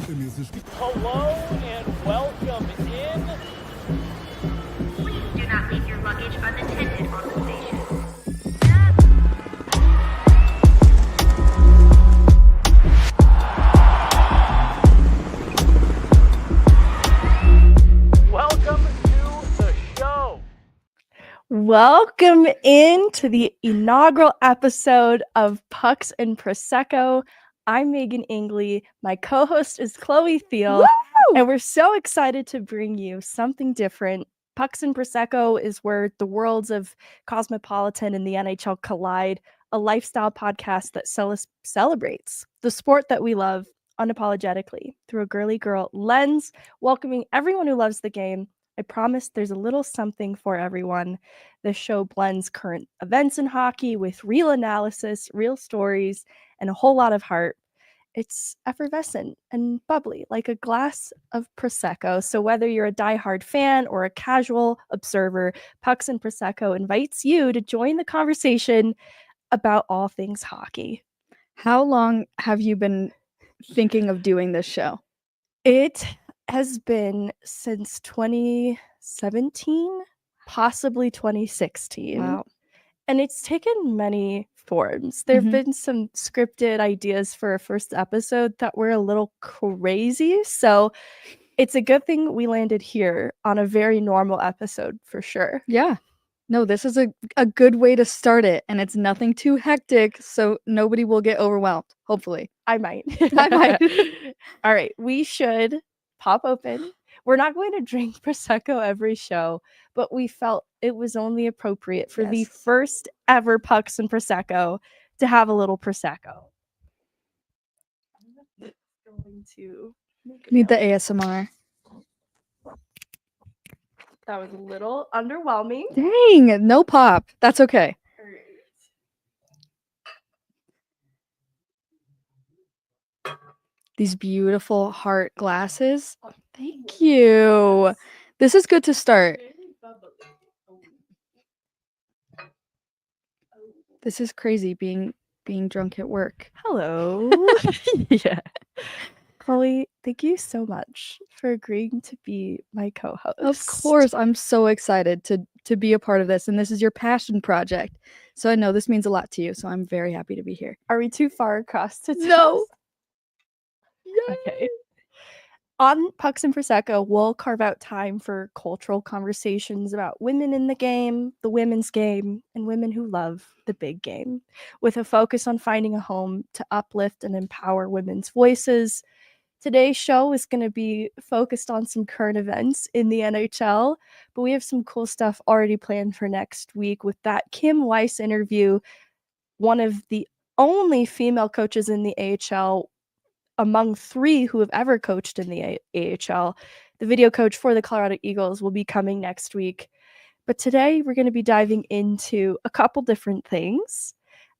Hello and welcome in. Please do not leave your luggage unattended on the station. Welcome to the show. Welcome into the inaugural episode of Pucks and Prosecco. I'm Meghan Angley. My co-host is Chloe Theil, and we're so excited to bring you something different. Pucks and Prosecco is where the worlds of Cosmopolitan and the NHL collide, a lifestyle podcast that celebrates the sport that we love unapologetically through a girly girl lens, welcoming everyone who loves the game. I promise there's a little something for everyone. This show blends current events in hockey with real analysis, real stories, and a whole lot of heart. It's effervescent and bubbly, like a glass of Prosecco. So whether you're a diehard fan or a casual observer, Pucks and Prosecco invites you to join the conversation about all things hockey. How long have you been thinking of doing this show? It has been since 2017, possibly 2016. Wow. And it's taken many forms. There have been some scripted ideas for a first episode that were a little crazy. So it's a good thing we landed here on a very normal episode for sure. Yeah. No, this is a good way to start it, and it's nothing too hectic, so nobody will get overwhelmed, hopefully. I might. I might. All right, we should pop open. We're not going to drink Prosecco every show, but we felt it was only appropriate for the first ever Pucks and Prosecco to have a little Prosecco. I'm going to Need the ASMR. That was a little underwhelming. Dang, no pop. That's okay. All right. These beautiful heart glasses. Thank you. This is good to start. This is crazy being drunk at work. Hello. Yeah. Chloe, thank you so much for agreeing to be my co-host. Of course, I'm so excited to be a part of this, and this is your passion project. So I know this means a lot to you, so I'm very happy to be here. Are we too far across to No. Okay. On Pucks and Prosecco, we'll carve out time for cultural conversations about women in the game, the women's game, and women who love the big game, with a focus on finding a home to uplift and empower women's voices. Today's show is going to be focused on some current events in the NHL, but we have some cool stuff already planned for next week with that Kim Weiss interview, one of the only female coaches in the AHL among three who have ever coached in the AHL. The video coach for the Colorado Eagles will be coming next week. But today we're going to be diving into a couple different things.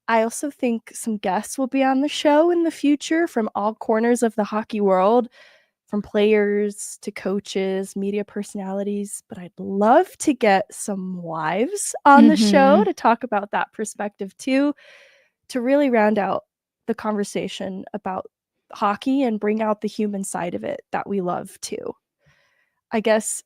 I also think some guests will be on the show in the future from all corners of the hockey world, from players to coaches, media personalities. But I'd love to get some wives on the show to talk about that perspective too, to really round out the conversation about hockey and bring out the human side of it that we love too. I guess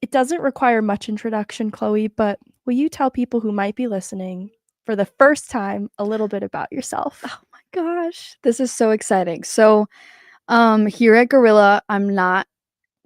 it doesn't require much introduction, Chloe, but will you tell people who might be listening for the first time a little bit about yourself? Oh my gosh, this is so exciting. So here at DRAMAAA, I'm not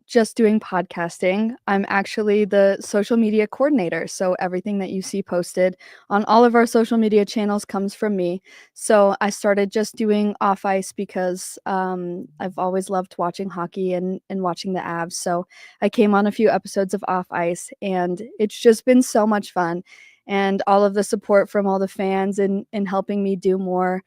just doing podcasting. I'm actually the social media coordinator. So everything that you see posted on all of our social media channels comes from me. So I started just doing off ice because I've always loved watching hockey and watching the Avs. So I came on a few episodes of off ice, and it's just been so much fun. And all of the support from all the fans in helping me do more.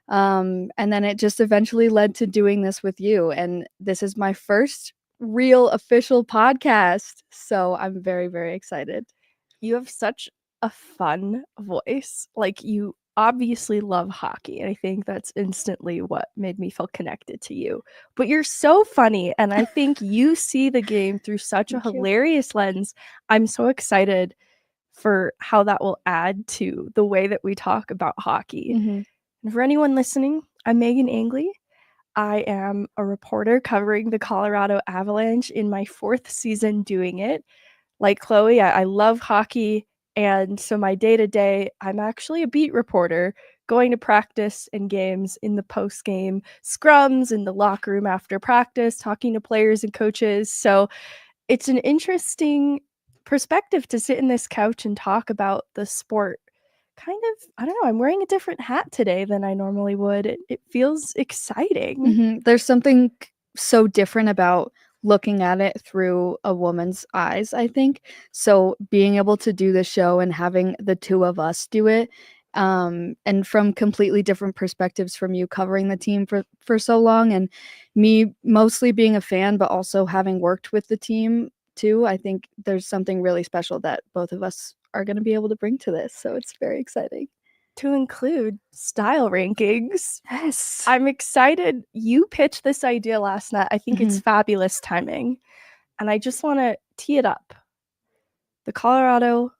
And then it just eventually led to doing this with you. And this is my first real official podcast. So I'm very, very excited. You have such a fun voice. Like, you obviously love hockey, and I think that's instantly what made me feel connected to you. But you're so funny, and I think you see the game through such a hilarious lens. I'm so excited for how that will add to the way that we talk about hockey. And for anyone listening, I'm Meghan Angley. I am a reporter covering the Colorado Avalanche in my 4th season doing it. Like Chloe, I love hockey, and so my day-to-day, I'm actually a beat reporter, going to practice and games in the post-game scrums, in the locker room after practice, talking to players and coaches. So it's an interesting perspective to sit in this couch and talk about the sport. Kind of, I don't know, I'm wearing a different hat today than I normally would. It feels exciting. There's something so different about looking at it through a woman's eyes, I think. So being able to do the show and having the two of us do it, and from completely different perspectives from you covering the team for so long, and me mostly being a fan, but also having worked with the team too, I think there's something really special that both of us are going to be able to bring to this. So it's very exciting. To include style rankings. Yes. I'm excited. You pitched this idea last night. I think it's fabulous timing. And I just want to tee it up. The Colorado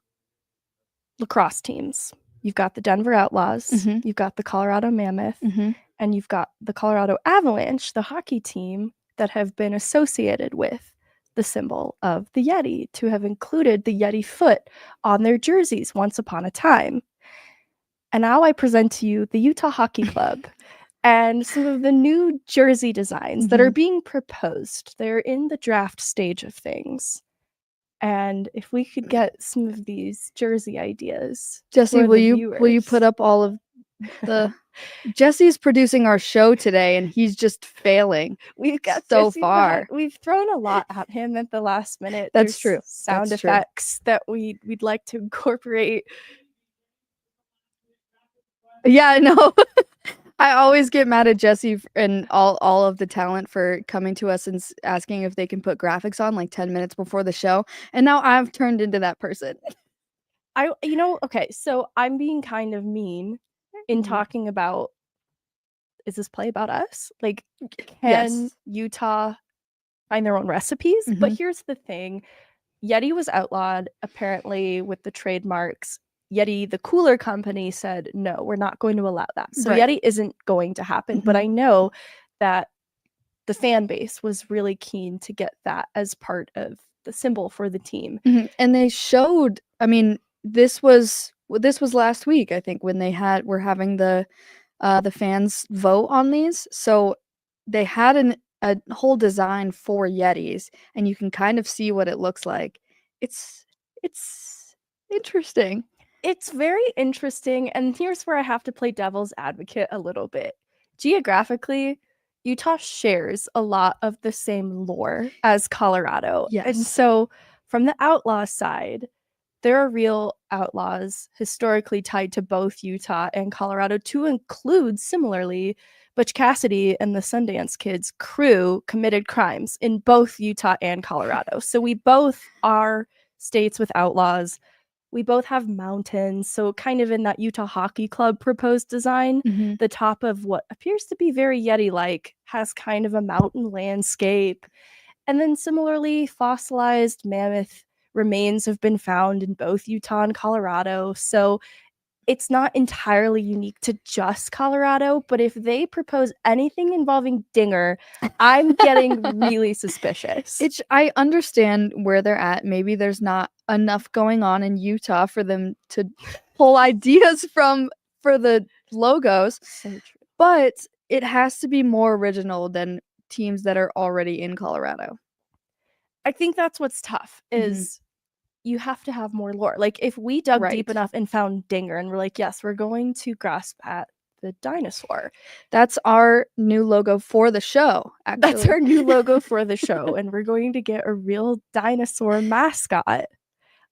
lacrosse teams. You've got the Denver Outlaws. You've got the Colorado Mammoth. And you've got the Colorado Avalanche, the hockey team that have been associated with the symbol of the Yeti, to have included the Yeti foot on their jerseys once upon a time. And now I present to you the Utah Hockey Club and some of the new jersey designs that are being proposed. They're in the draft stage of things. And if we could get some of these jersey ideas. Jesse, for will the you put viewers. up all of the Jesse's producing our show today and he's just failing. We've got so Jesse far. back. We've thrown a lot at him at the last minute. That's There's true. Sound That's true. effects that we'd like to incorporate. Yeah, I know. I always get mad at Jesse and all of the talent for coming to us and asking if they can put graphics on like 10 minutes before the show. And now I've turned into that person. Okay, so I'm being kind of mean in talking about, is this play about us? Like, can Yes. Utah find their own recipes? But here's the thing. Yeti was outlawed, apparently, with the trademarks. Yeti, the cooler company, said, no, we're not going to allow that. So Right. Yeti isn't going to happen. But I know that the fan base was really keen to get that as part of the symbol for the team. And they showed, I mean, this was last week, I think, when were having the fans vote on these. So they had a whole design for Yetis, and you can kind of see what it looks like. It's interesting. It's very interesting, and here's where I have to play devil's advocate a little bit. Geographically, Utah shares a lot of the same lore as Colorado. Yes. And so from the outlaw side, there are real outlaws historically tied to both Utah and Colorado, to include, similarly, Butch Cassidy and the Sundance Kid's crew committed crimes in both Utah and Colorado. So we both are states with outlaws. We both have mountains. So kind of in that Utah Hockey Club proposed design, the top of what appears to be very Yeti-like has kind of a mountain landscape. And then similarly, fossilized mammoth remains have been found in both Utah and Colorado. So it's not entirely unique to just Colorado, but if they propose anything involving Dinger, I'm getting really suspicious. I understand where they're at. Maybe there's not enough going on in Utah for them to pull ideas from for the logos. So true. But it has to be more original than teams that are already in Colorado. I think that's what's tough is you have to have more lore. Like if we dug deep enough and found Dinger and we're like, yes, we're going to grasp at the dinosaur. That's our new logo for the show, actually. That's our new logo for the show. And we're going to get a real dinosaur mascot.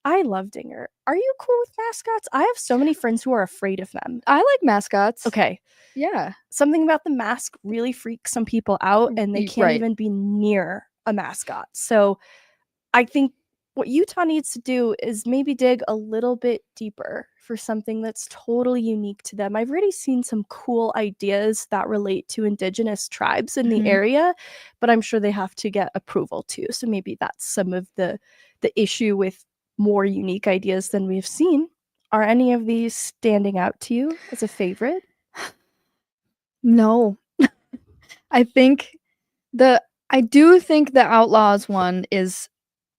I love Dinger. Are you cool with mascots? I have so many friends who are afraid of them. I like mascots. Okay. Yeah. Something about the mask really freaks some people out and they can't even be near a mascot. So I think what Utah needs to do is maybe dig a little bit deeper for something that's totally unique to them. I've already seen some cool ideas that relate to indigenous tribes in the area, but I'm sure they have to get approval too. So maybe that's some of the issue with more unique ideas than we've seen. Are any of these standing out to you as a favorite? No. I do think the Outlaws one is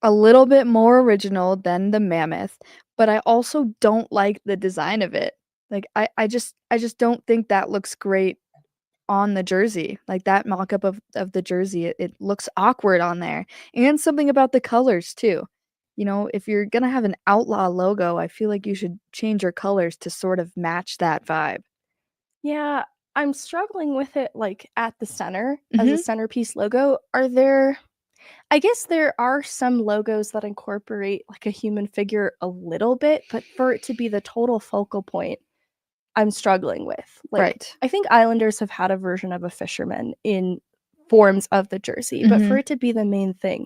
a little bit more original than the Mammoth, but I also don't like the design of it. Like I just don't think that looks great on the jersey. Like that mock-up of the jersey, it looks awkward on there. And something about the colors too. You know, if you're gonna have an Outlaw logo, I feel like you should change your colors to sort of match that vibe. Yeah, I'm struggling with it like at the center as a centerpiece logo. I guess there are some logos that incorporate like a human figure a little bit, but for it to be the total focal point, I'm struggling with. Like, Right. I think Islanders have had a version of a fisherman in forms of the jersey, but for it to be the main thing,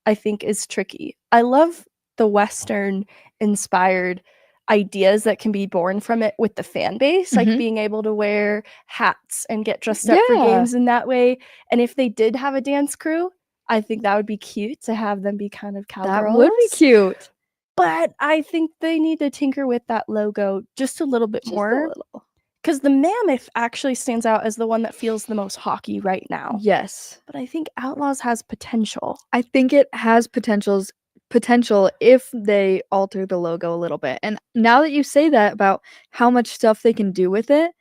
I think is tricky. I love the Western inspired ideas that can be born from it with the fan base, like being able to wear hats and get dressed up for games in that way. And if they did have a dance crew, I think that would be cute to have them be kind of cowgirls. That would be cute. But I think they need to tinker with that logo just a little bit Just more. a little. Because the Mammoth actually stands out as the one that feels the most hockey right now. Yes. But I think Outlaws has potential. I think it has potential if they alter the logo a little bit. And now that you say that about how much stuff they can do with it,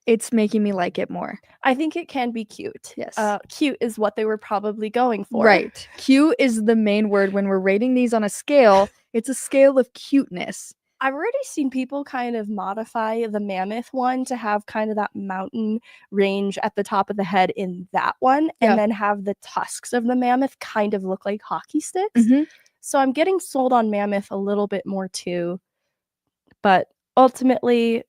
it's making me like it more. I think it can be cute. Yes. Cute is what they were probably going for. Right. Cute is the main word when we're rating these on a scale. It's a scale of cuteness. I've already seen people kind of modify the Mammoth one to have kind of that mountain range at the top of the head in that one, and then have the tusks of the Mammoth kind of look like hockey sticks. So I'm getting sold on Mammoth a little bit more too. But ultimately,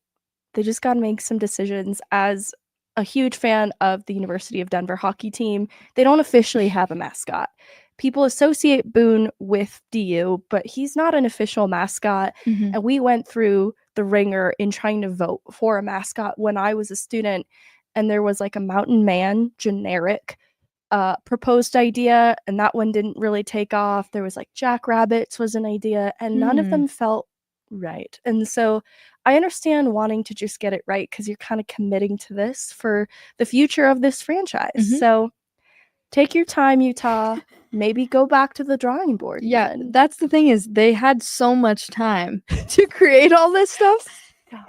they just got to make some decisions. As a huge fan of the University of Denver hockey team, they don't officially have a mascot. People associate Boone with DU, but he's not an official mascot. And we went through the ringer in trying to vote for a mascot when I was a student. And there was like a Mountain Man generic proposed idea, and that one didn't really take off. There was like Jackrabbits was an idea, and none of them felt right. And so I understand wanting to just get it right because you're kind of committing to this for the future of this franchise. So take your time, Utah. Maybe go back to the drawing board. Yeah, even. that's the thing is they had so much time to create all this stuff.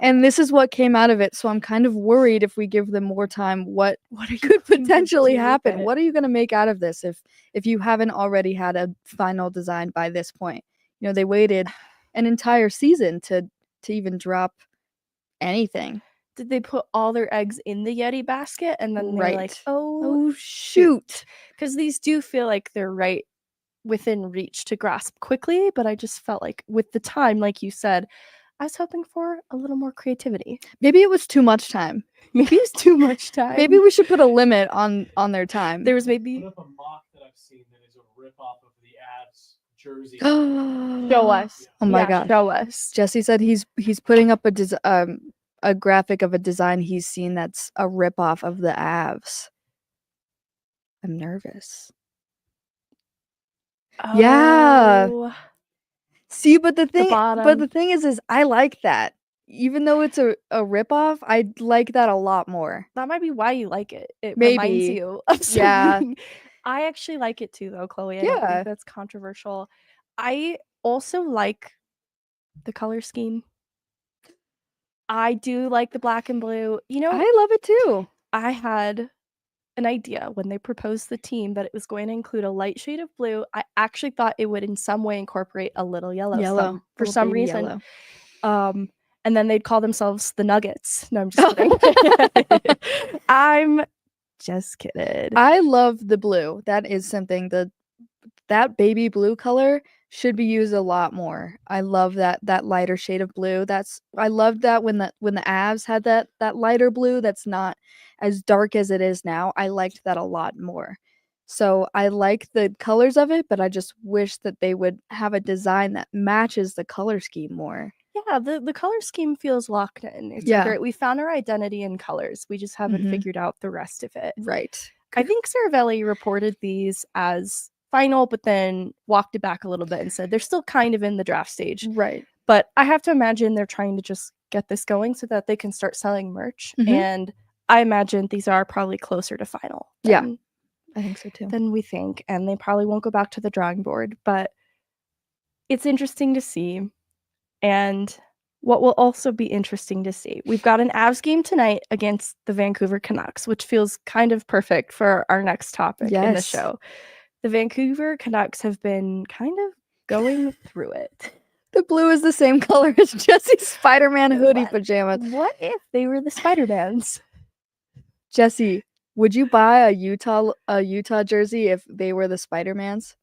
And this is what came out of it. So I'm kind of worried if we give them more time, what could potentially happen? What are you going to make out of this if you haven't already had a final design by this point? You know, they waited an entire season to even drop anything. Did they put all their eggs in the Yeti basket and then they're like, oh shoot. Because these do feel like they're right within reach to grasp quickly, but I just felt like with the time, like you said, I was hoping for a little more creativity. Maybe it was too much time. Maybe it was too much time. Maybe we should put a limit on their time. There was maybe Put up a mock that I've seen that is a rip-off of the Avs jersey. show us. Oh my gosh. Show us. Jesse said he's putting up a graphic of a design he's seen that's a ripoff of the Avs. I'm nervous. Yeah. See, but the thing is I like that. Even though it's a ripoff, I like that a lot more. That might be why you like it. It Maybe. reminds you of something. I actually like it too, though, Chloe. I don't think that's controversial. I also like the color scheme. I do like the black and blue. You know, I love it too. I had an idea when they proposed the team that it was going to include a light shade of blue. I actually thought it would in some way incorporate a little yellow for some reason. Yellow. And then they'd call themselves the Nuggets. No, I'm just kidding. I'm just kidding. I love the blue. That is something that baby blue color should be used a lot more. I love that lighter shade of blue. I loved that when the Avs had that lighter blue that's not as dark as it is now. I liked that a lot more. So I like the colors of it, but I just wish that they would have a design that matches the color scheme more. Yeah, the color scheme feels locked in. It's great. We found our identity in colors. We just haven't figured out the rest of it. Right. I think Saravelli reported these as final, but then walked it back a little bit and said they're still kind of in the draft stage. Right. But I have to imagine they're trying to just get this going so that they can start selling merch. And I imagine these are probably closer to final Yeah. than, I think so too. than we think, and they probably won't go back to the drawing board, but it's interesting to see. And what will also be interesting to see, we've got an Avs game tonight against the Vancouver Canucks, which feels kind of perfect for our next topic in the Yes. show. The Vancouver Canucks have been kind of going through it. The blue is the same color as Jesse's Spider-Man hoodie What? pajamas. What if they were the Spider-Mans? Jesse, would you buy a Utah jersey if they were the Spider-Mans?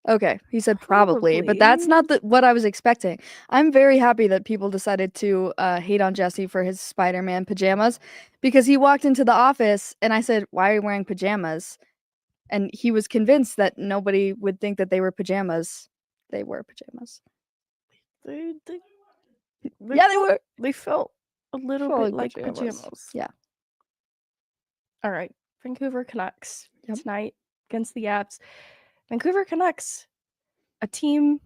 Okay, he said probably, but that's not what I was expecting. I'm very happy that people decided to hate on Jesse for his Spider-Man pajamas, because he walked into the office and I said, "Why are you wearing pajamas?" And he was convinced that nobody would think that they were pajamas. They were pajamas. They Yeah, they were. They felt a little Felt bit like like pajamas. pajamas. Yeah. All right, Vancouver Canucks Yep. tonight against the Avs. Vancouver Canucks, a team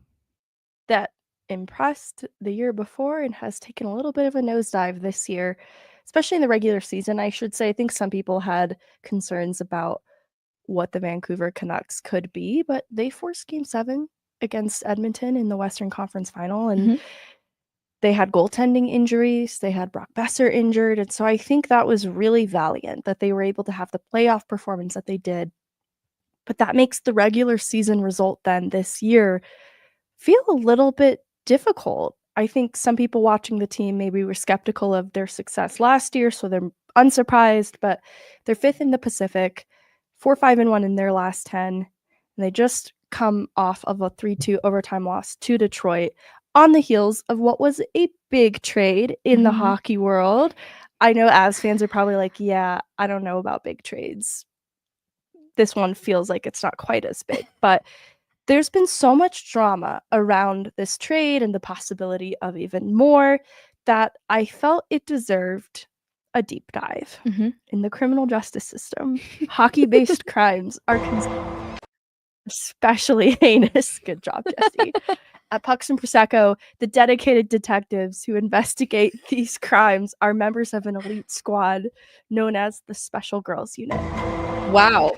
that impressed the year before and has taken a little bit of a nosedive this year, especially in the regular season, I should say. I think some people had concerns about what the Vancouver Canucks could be, but they forced Game 7 against Edmonton in the Western Conference Final, and Mhm. they had goaltending injuries. They had Brock Besser injured, and so I think that was really valiant that they were able to have the playoff performance that they did. But that makes the regular season result then this year feel a little bit difficult. I think some people watching the team maybe were skeptical of their success last year, so they're unsurprised, but they're 5th in the Pacific, 4-5-1 in their last 10, and they just come off of a 3-2 overtime loss to Detroit on the heels of what was a big trade in the Mhm. hockey world. I know Avs fans are probably like, yeah, I don't know about big trades. This one feels like it's not quite as big, but there's been so much drama around this trade and the possibility of even more that I felt it deserved a deep dive. Mhm. In the criminal justice system, hockey-based crimes are considered especially heinous. Good job, Jesse. At Pucks and Prosecco, the dedicated detectives who investigate these crimes are members of an elite squad known as the Special Girls Unit, Wow.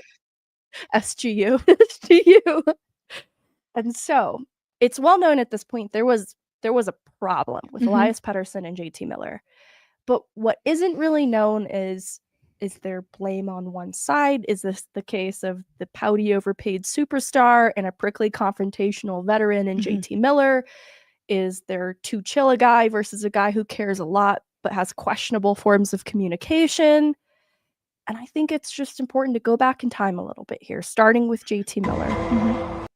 SGU. To you. And so it's well known at this point there was a problem with Mhm. Elias Pettersson and JT Miller. But what isn't really known is there blame on one side? Is this the case of the pouty overpaid superstar and a prickly confrontational veteran in Mhm. JT Miller? Is there too chill a guy versus a guy who cares a lot but has questionable forms of communication? And I think it's just important to go back in time a little bit here, starting with JT Miller. Mhm.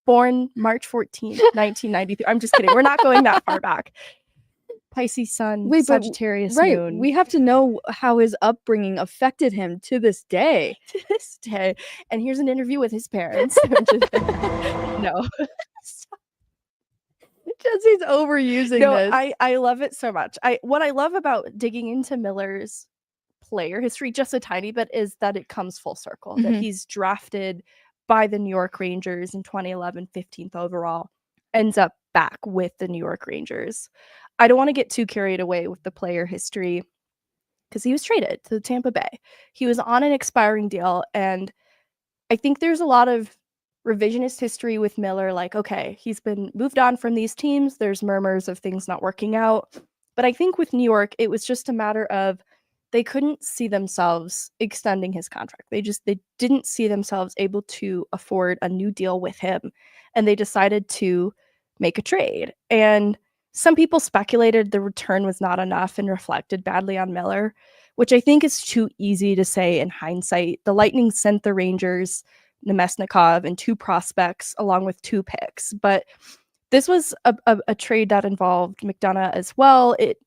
Born March 14th, 1993. I'm just kidding. We're not going that far back. Pisces sun, Wait, but Sagittarius right, moon. we have to know how his upbringing affected him to this day. To this day. And here's an interview with his parents. No. Jesse's overusing No, this. I love it so much. What I love about digging into Miller's player history just a tiny bit is that it comes full circle. That Mhm. he's drafted by the New York Rangers in 2011, 15th overall, ends up back with the New York Rangers. I don't want to get too carried away with the player history because he was traded to Tampa Bay. He was on an expiring deal, and I think there's a lot of revisionist history with Miller, like, okay, he's been moved on from these teams. There's murmurs of things not working out. But I think with New York, it was just a matter of they couldn't see themselves extending his contract. They didn't see themselves able to afford a new deal with him. And they decided to make a trade. And some people speculated the return was not enough and reflected badly on Miller, which I think is too easy to say in hindsight. The Lightning sent the Rangers Nemesnikov and 2 prospects along with 2 picks. But this was a trade that involved McDonough as well. It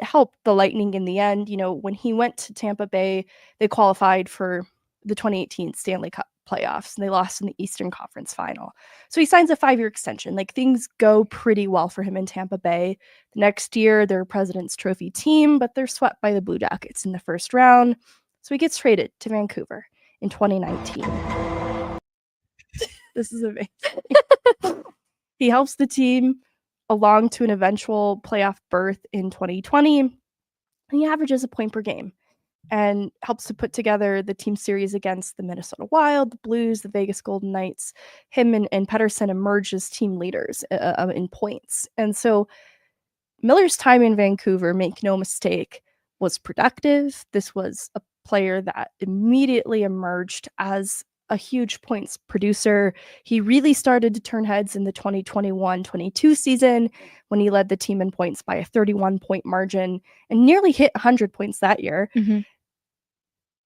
helped the Lightning in the end. You know, when he went to Tampa Bay, they qualified for the 2018 Stanley Cup playoffs, and they lost in the Eastern Conference Final. So he signs a 5-year extension. Like, things go pretty well for him in Tampa Bay. The next year, they're President's Trophy team, but they're swept by the Blue Jackets in the first round. So he gets traded to Vancouver in 2019. This is amazing. He helps the team along to an eventual playoff berth in 2020. And he averages a point per game and helps to put together the team series against the Minnesota Wild, the Blues, the Vegas Golden Knights. Him and Pettersson emerge as team leaders in points. And so Miller's time in Vancouver, make no mistake, was productive. This was a player that immediately emerged as a huge points producer. He really started to turn heads in the 2021-22 season when he led the team in points by a 31-point margin and nearly hit 100 points that year. Mm-hmm.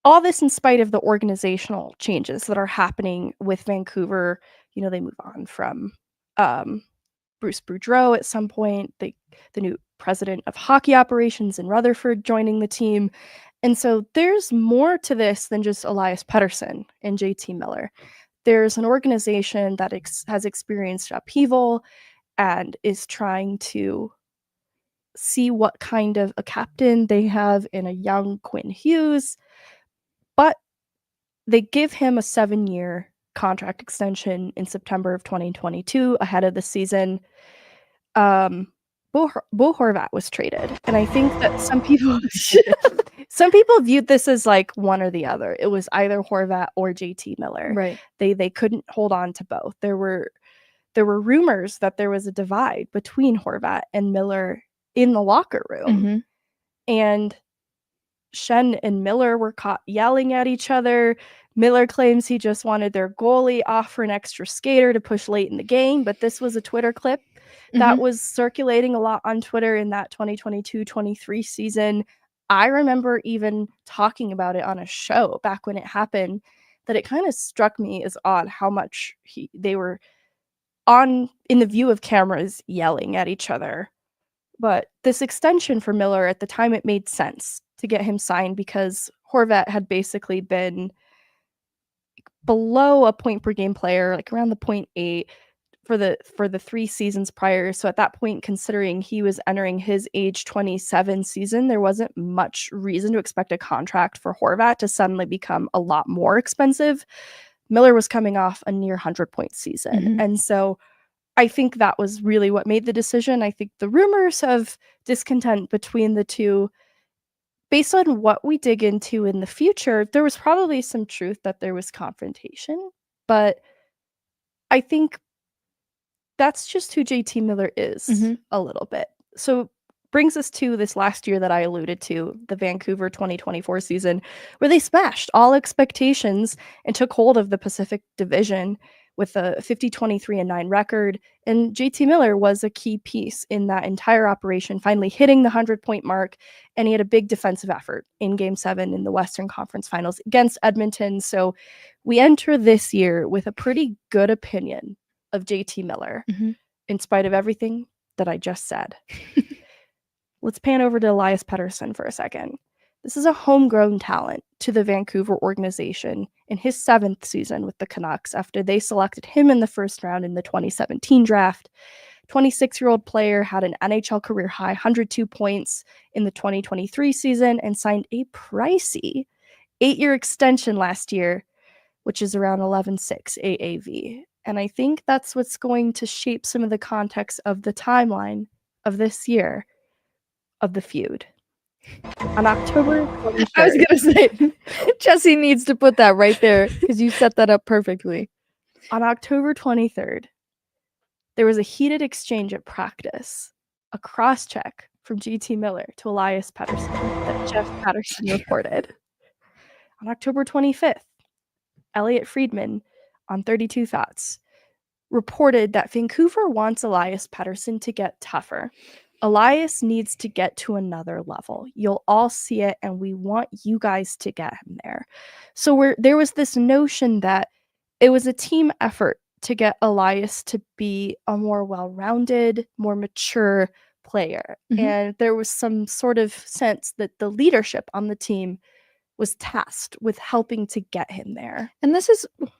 All this in spite of the organizational changes that are happening with Vancouver. You know, they move on from Bruce Boudreau at some point, the new president of hockey operations in Rutherford joining the team. And so there's more to this than just Elias Pettersson and JT Miller. There's an organization that has experienced upheaval and is trying to see what kind of a captain they have in a young Quinn Hughes. But they give him a 7-year contract extension in September of 2022 ahead of the season. Bo Horvat was traded, and I think that some people viewed this as like one or the other. It was either Horvat or JT Miller. Right. They couldn't hold on to both. There were rumors that there was a divide between Horvat and Miller in the locker room. Mm-hmm. And Schenn and Miller were caught yelling at each other. Miller claims he just wanted their goalie off for an extra skater to push late in the game, but this was a Twitter clip that was circulating a lot on Twitter in that 2022-23 season. I remember even talking about it on a show back when it happened, that it kind of struck me as odd how much they were in the view of cameras yelling at each other. But this extension for Miller, at the time, it made sense to get him signed because Horvat had basically been below a point per game player, like around the 0.8 for the 3 seasons prior. So at that point, considering he was entering his age 27 season, there wasn't much reason to expect a contract for Horvat to suddenly become a lot more expensive. Miller was coming off a near 100-point season. Mm-hmm. And so I think that was really what made the decision. I think the rumors of discontent between the two, based on what we dig into in the future, there was probably some truth that there was confrontation, but I think that's just who JT Miller is a little bit. So brings us to this last year that I alluded to, the Vancouver 2024 season, where they smashed all expectations and took hold of the Pacific Division with a 50-23-9 record. And JT Miller was a key piece in that entire operation, finally hitting the 100-point mark. And he had a big defensive effort in Game 7 in the Western Conference Finals against Edmonton. So we enter this year with a pretty good opinion of JT Miller, in spite of everything that I just said. Let's pan over to Elias Pettersson for a second. This is a homegrown talent to the Vancouver organization in his 7th season with the Canucks after they selected him in the first round in the 2017 draft. 26-year-old player had an NHL career high 102 points in the 2023 season and signed a pricey 8-year extension last year, which is around 11.6 AAV. And I think that's what's going to shape some of the context of the timeline of this year of the feud. On October 23rd, I was going to say, Jesse needs to put that right there because you set that up perfectly. On October 23rd, there was a heated exchange at practice, a cross-check from JT Miller to Elias Pettersson that Jeff Patterson reported. On October 25th, Elliot Friedman on 32 Thoughts reported that Vancouver wants Elias Pettersson to get tougher. Elias needs to get to another level. You'll all see it, and we want you guys to get him there. So there was this notion that it was a team effort to get Elias to be a more well-rounded, more mature player. And there was some sort of sense that the leadership on the team was tasked with helping to get him there. And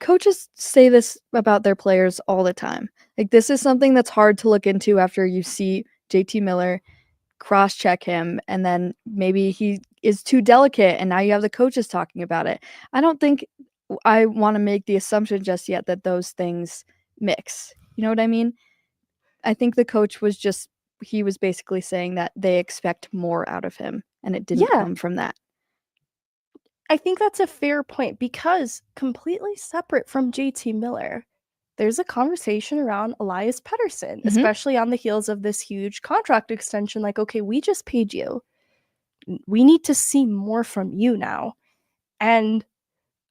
coaches say this about their players all the time. Like, this is something that's hard to look into after you see JT Miller cross-check him, and then maybe he is too delicate, and now you have the coaches talking about it. I don't think I want to make the assumption just yet that those things mix. You know what I mean? I think the coach was he was basically saying that they expect more out of him, and it didn't Yeah. come from that. I think that's a fair point because completely separate from JT Miller, there's a conversation around Elias Pettersson, especially on the heels of this huge contract extension. Like, okay, we just paid you. We need to see more from you now. And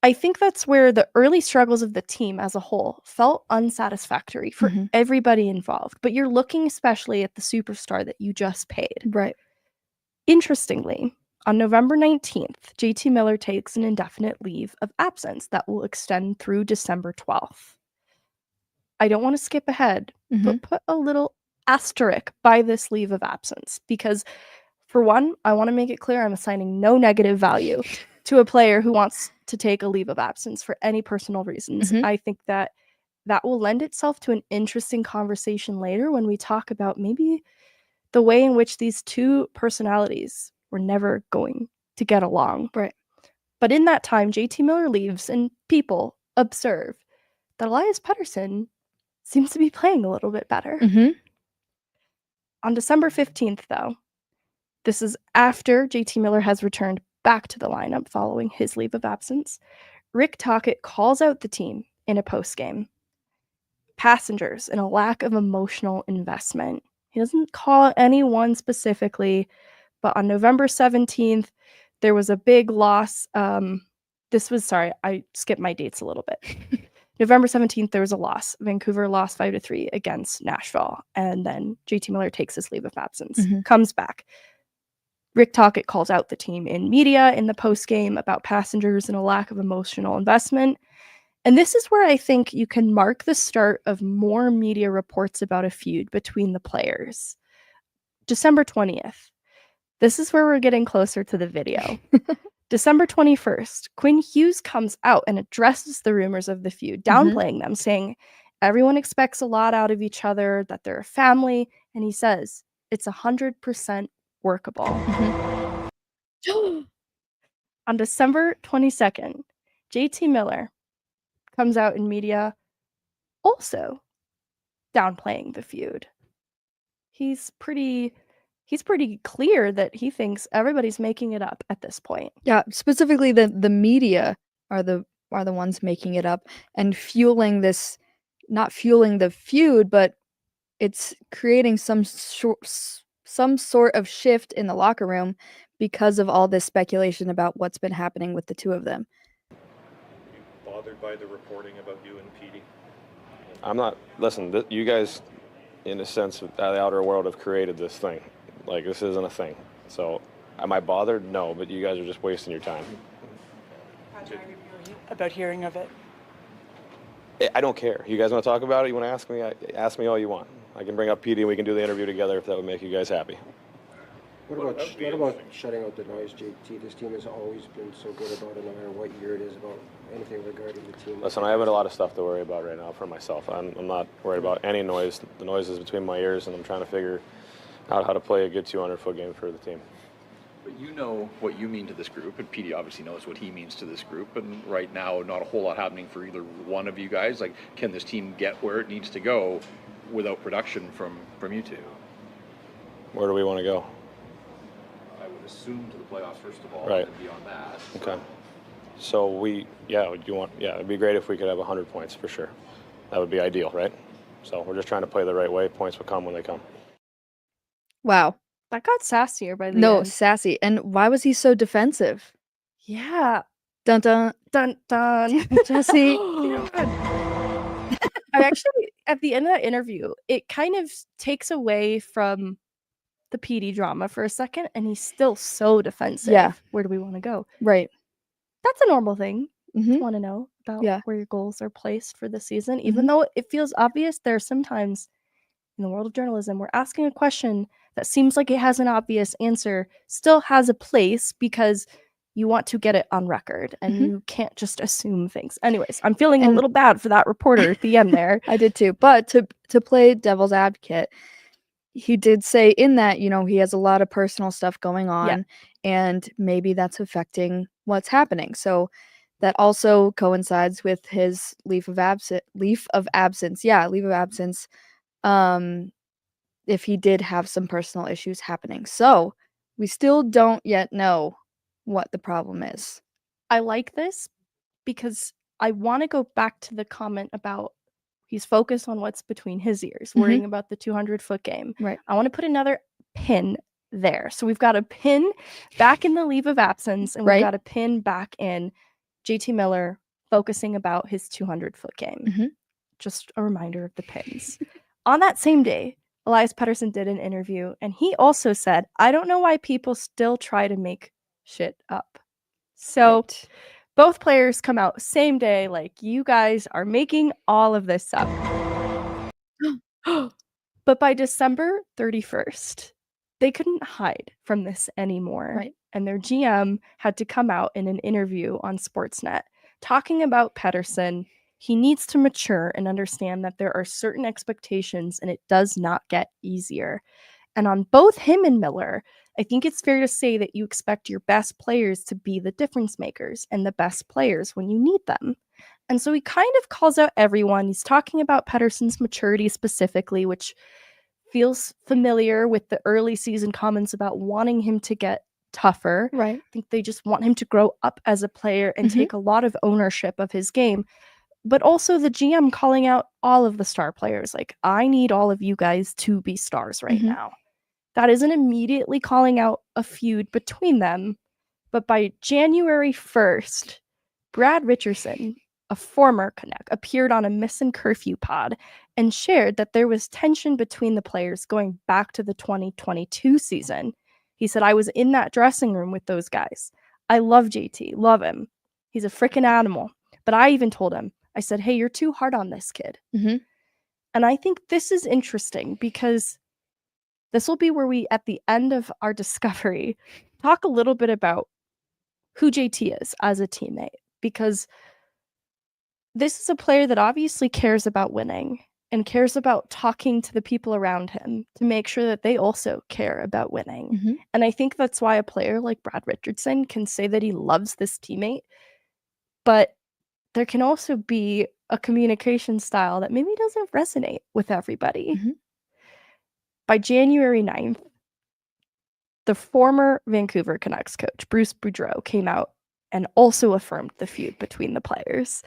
I think that's where the early struggles of the team as a whole felt unsatisfactory for everybody involved. But you're looking especially at the superstar that you just paid. Right. Interestingly, on November 19th, JT Miller takes an indefinite leave of absence that will extend through December 12th. I don't want to skip ahead, but put a little asterisk by this leave of absence because, for one, I want to make it clear I'm assigning no negative value to a player who wants to take a leave of absence for any personal reasons. I think that will lend itself to an interesting conversation later when we talk about maybe the way in which these two personalities were never going to get along. Right. But in that time, JT Miller leaves and people observe that Elias Pettersson seems to be playing a little bit better. On December 15th, though, this is after JT Miller has returned back to the lineup following his leave of absence, Rick Tocchet calls out the team in a postgame. Passengers and a lack of emotional investment. He doesn't call anyone specifically, but on November 17th, there was a big loss. I skipped my dates a little bit. November 17th, there was a loss. Vancouver lost 5-3 against Nashville. And then JT Miller takes his leave of absence, comes back. Rick Tocchet calls out the team in media in the postgame about passengers and a lack of emotional investment. And this is where I think you can mark the start of more media reports about a feud between the players. December 20th. This is where we're getting closer to the video. December 21st, Quinn Hughes comes out and addresses the rumors of the feud, downplaying them, saying everyone expects a lot out of each other, that they're a family, and he says it's 100% workable. On December 22nd, JT Miller comes out in media also downplaying the feud. He's pretty clear that he thinks everybody's making it up at this point. Yeah, specifically the media are the ones making it up and fueling this, not fueling the feud, but it's creating some sort of shift in the locker room because of all this speculation about what's been happening with the two of them. Are you bothered by the reporting about you and Petey? I'm not. Listen, you guys, in a sense, the outer world have created this thing. Like, this isn't a thing. So, am I bothered? No, but you guys are just wasting your time. How tired are you about hearing of it? I don't care. You guys want to talk about it? You want to ask me? Ask me all you want. I can bring up Petey and we can do the interview together if that would make you guys happy. What about shutting out the noise, JT? This team has always been so good about it, no matter what year it is, about anything regarding the team. Listen, I have a lot of stuff to worry about right now for myself. I'm not worried about any noise. The noise is between my ears, and I'm trying to figure out how to play a good 200-foot game for the team. But you know what you mean to this group, and Petey obviously knows what he means to this group, and right now not a whole lot happening for either one of you guys. Like, can this team get where it needs to go without production from you two? Where do we want to go? I would assume to the playoffs first of all, right. And beyond that. Okay. So it'd be great if we could have 100 points for sure. That would be ideal, right? So we're just trying to play the right way. Points will come when they come. Wow. That got sassier by the end. Sassy. And why was he so defensive? Yeah. Dun dun Dun dun. Jesse. I actually, at the end of that interview, it kind of takes away from the PD drama for a second, and he's still so defensive. Yeah. Where do we want to go? Right. That's a normal thing to Mhm. want to know about Yeah. where your goals are placed for the season. Even though it feels obvious, there are sometimes in the world of journalism where asking a question that seems like it has an obvious answer still has a place because you want to get it on record and you can't just assume things. Anyways, I'm feeling a little bad for that reporter at the end there. I did too. But to play devil's advocate, he did say in that, he has a lot of personal stuff going on and maybe that's affecting what's happening. So that also coincides with his leave of absence. if he did have some personal issues happening. So we still don't yet know what the problem is. I like this because I want to go back to the comment about he's focused on what's between his ears, worrying about the 200-foot game. Right. I want to put another pin there. So we've got a pin back in the leave of absence, and we've Right. got a pin back in JT Miller focusing about his 200-foot game. Just a reminder of the pins. On that same day, Elias Pettersson did an interview, and he also said, I don't know why people still try to make shit up. So both players come out same day, like, you guys are making all of this up. But by December 31st, they couldn't hide from this anymore. Right. And their GM had to come out in an interview on Sportsnet talking about Pettersson. He needs to mature and understand that there are certain expectations and it does not get easier. And on both him and Miller, I think it's fair to say that you expect your best players to be the difference makers and the best players when you need them. And so he kind of calls out everyone. He's talking about Pettersson's maturity specifically, which feels familiar with the early season comments about wanting him to get tougher. Right. I think they just want him to grow up as a player and take a lot of ownership of his game. But also the GM calling out all of the star players. Like, I need all of you guys to be stars right now. That isn't immediately calling out a feud between them. But by January 1st, Brad Richardson, a former Canuck, appeared on a Missing Curfew pod and shared that there was tension between the players going back to the 2022 season. He said, I was in that dressing room with those guys. I love JT, love him. He's a freaking animal. But I even told him, I said, hey, you're too hard on this kid. And I think this is interesting because this will be where we, at the end of our discovery, talk a little bit about who JT is as a teammate. Because this is a player that obviously cares about winning and cares about talking to the people around him to make sure that they also care about winning. And I think that's why a player like Brad Richardson can say that he loves this teammate. But there can also be a communication style that maybe doesn't resonate with everybody. By January 9th, the former Vancouver Canucks coach, Bruce Boudreau, came out and also affirmed the feud between the players.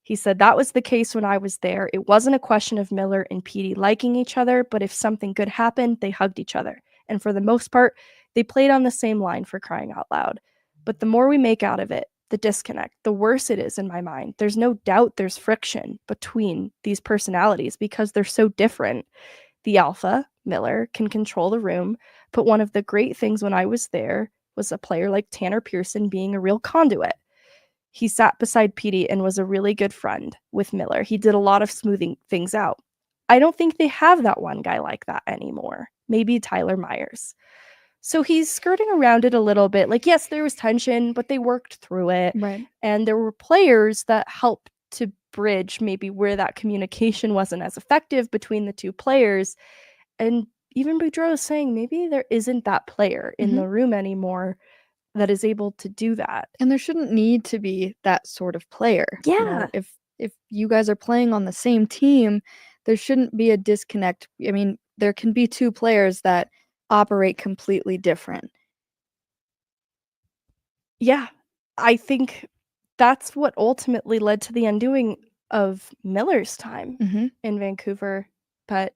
He said, that was the case when I was there. It wasn't a question of Miller and Petey liking each other, but if something good happened, they hugged each other. And for the most part, they played on the same line, for crying out loud. But the more we make out of it, the disconnect, the worse it is in my mind. There's no doubt there's friction between these personalities because they're so different. The alpha, Miller, can control the room, but one of the great things when I was there was a player like Tanner Pearson being a real conduit. He sat beside Petey and was a really good friend with Miller. He did a lot of smoothing things out. I don't think they have that one guy like that anymore. Maybe Tyler Myers. So he's skirting around it a little bit. Like, yes, there was tension, but they worked through it. Right. And there were players that helped to bridge maybe where that communication wasn't as effective between the two players. And even Boudreau is saying maybe there isn't that player in the room anymore that is able to do that. And there shouldn't need to be that sort of player. Yeah. You know, if you guys are playing on the same team, there shouldn't be a disconnect. I mean, there can be two players that operate completely different. Yeah, I think that's what ultimately led to the undoing of Miller's time in Vancouver. But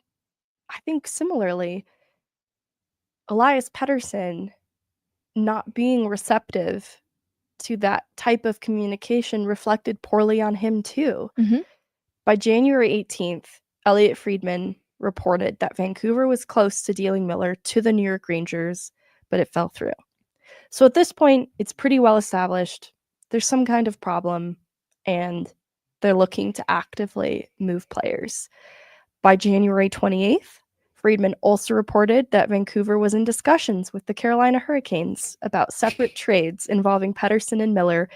I think similarly, Elias Pettersson not being receptive to that type of communication reflected poorly on him too. By January 18th, Elliot Friedman reported that Vancouver was close to dealing Miller to the New York Rangers, but it fell through. So at this point, it's pretty well established. There's some kind of problem, and they're looking to actively move players. By January 28th, Friedman also reported that Vancouver was in discussions with the Carolina Hurricanes about separate trades involving Pettersson and Miller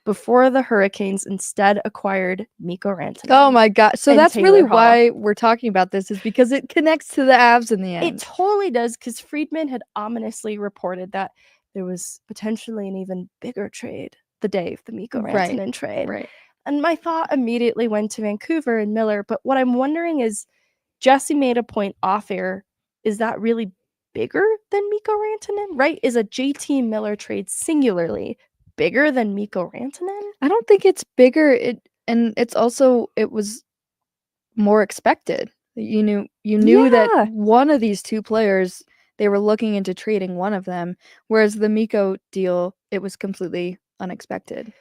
before the Hurricanes instead acquired Mikko Rantanen. Oh my God. So and that's Taylor really Hall. why we're talking about this, is because it connects to the Avs in the end. It totally does, because Friedman had ominously reported that there was potentially an even bigger trade the day of the Mikko Rantanen trade. Right. And my thought immediately went to Vancouver and Miller. But what I'm wondering is, Jesse made a point off air is that really bigger than Mikko Rantanen, right? Is a JT Miller trade singularly bigger than Mikko Rantanen? I don't think it's bigger. It was more expected. You knew that Yeah. one of these two players, they were looking into trading one of them, whereas the Mikko deal, it was completely unexpected.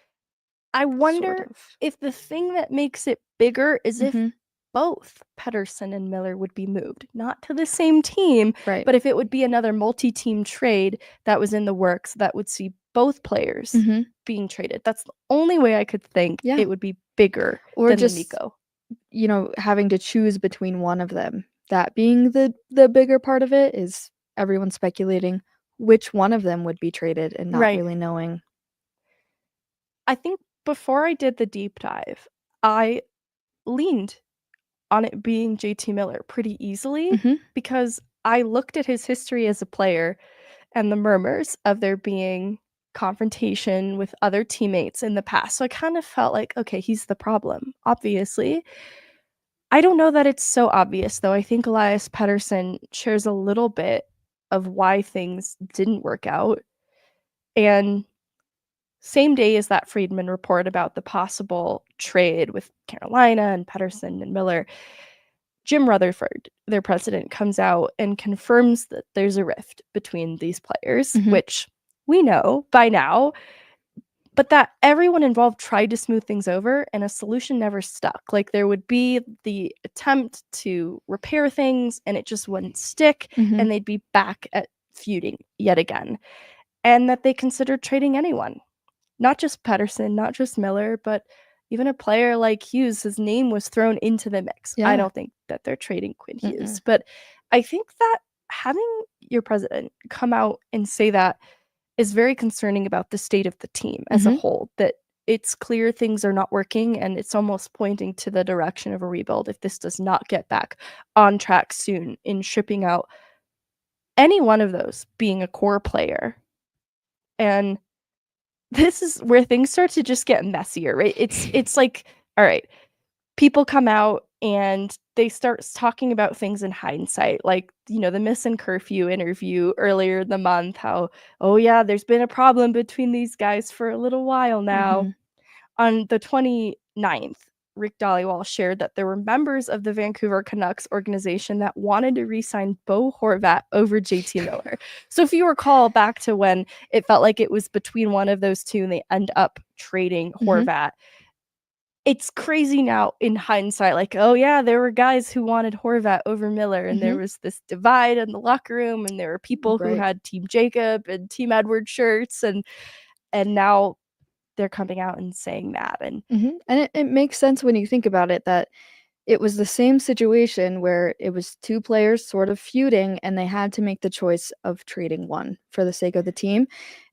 I wonder of. if the thing that makes it bigger is if Mhm. both Pettersson and Miller would be moved, not to the same team, Right. but if it would be another multi-team trade that was in the works that would see both players Mhm. being traded. That's the only way I could think Yeah. it would be bigger Or than just, the Mikko. Having to choose between one of them. That being the bigger part of it is everyone speculating which one of them would be traded and not Right. really knowing. I think before I did the deep dive, I leaned on it being JT Miller pretty easily Mhm. because I looked at his history as a player and the murmurs of there being confrontation with other teammates in the past. So I kind of felt like, okay, he's the problem, obviously. I don't know that it's so obvious, though. I think Elias Pettersson shares a little bit of why things didn't work out. And same day as that Friedman report about the possible trade with Carolina and Pettersson and Miller, Jim Rutherford, their president, comes out and confirms that there's a rift between these players, Mhm. which we know by now, but that everyone involved tried to smooth things over and a solution never stuck. Like there would be the attempt to repair things and it just wouldn't stick Mhm. and they'd be back at feuding yet again. And that they considered trading anyone. Not just Pettersson, not just Miller, but even a player like Hughes, his name was thrown into the mix. I Yeah. don't think that they're trading Quinn Hughes, Mm-mm. but I think that having your president come out and say that is very concerning about the state of the team as a Mhm. whole, that it's clear things are not working and it's almost pointing to the direction of a rebuild if this does not get back on track soon in shipping out any one of those being a core player. And this is where things start to just get messier, right? It's like, all right, people come out and they start talking about things in hindsight, like, the missing curfew interview earlier in the month, how, oh yeah, there's been a problem between these guys for a little while now. Mhm. On the 29th, Rick Dhaliwal shared that there were members of the Vancouver Canucks organization that wanted to re-sign Bo Horvat over JT Miller. So if you recall back to when it felt like it was between one of those two and they end up trading Horvat, it's crazy now in hindsight, like, oh yeah, there were guys who wanted Horvat over Miller and there was this divide in the locker room and there were people who Right. had Team Jacob and Team Edward shirts and now they're coming out and saying that. And And it makes sense when you think about it that it was the same situation where it was two players sort of feuding and they had to make the choice of trading one for the sake of the team.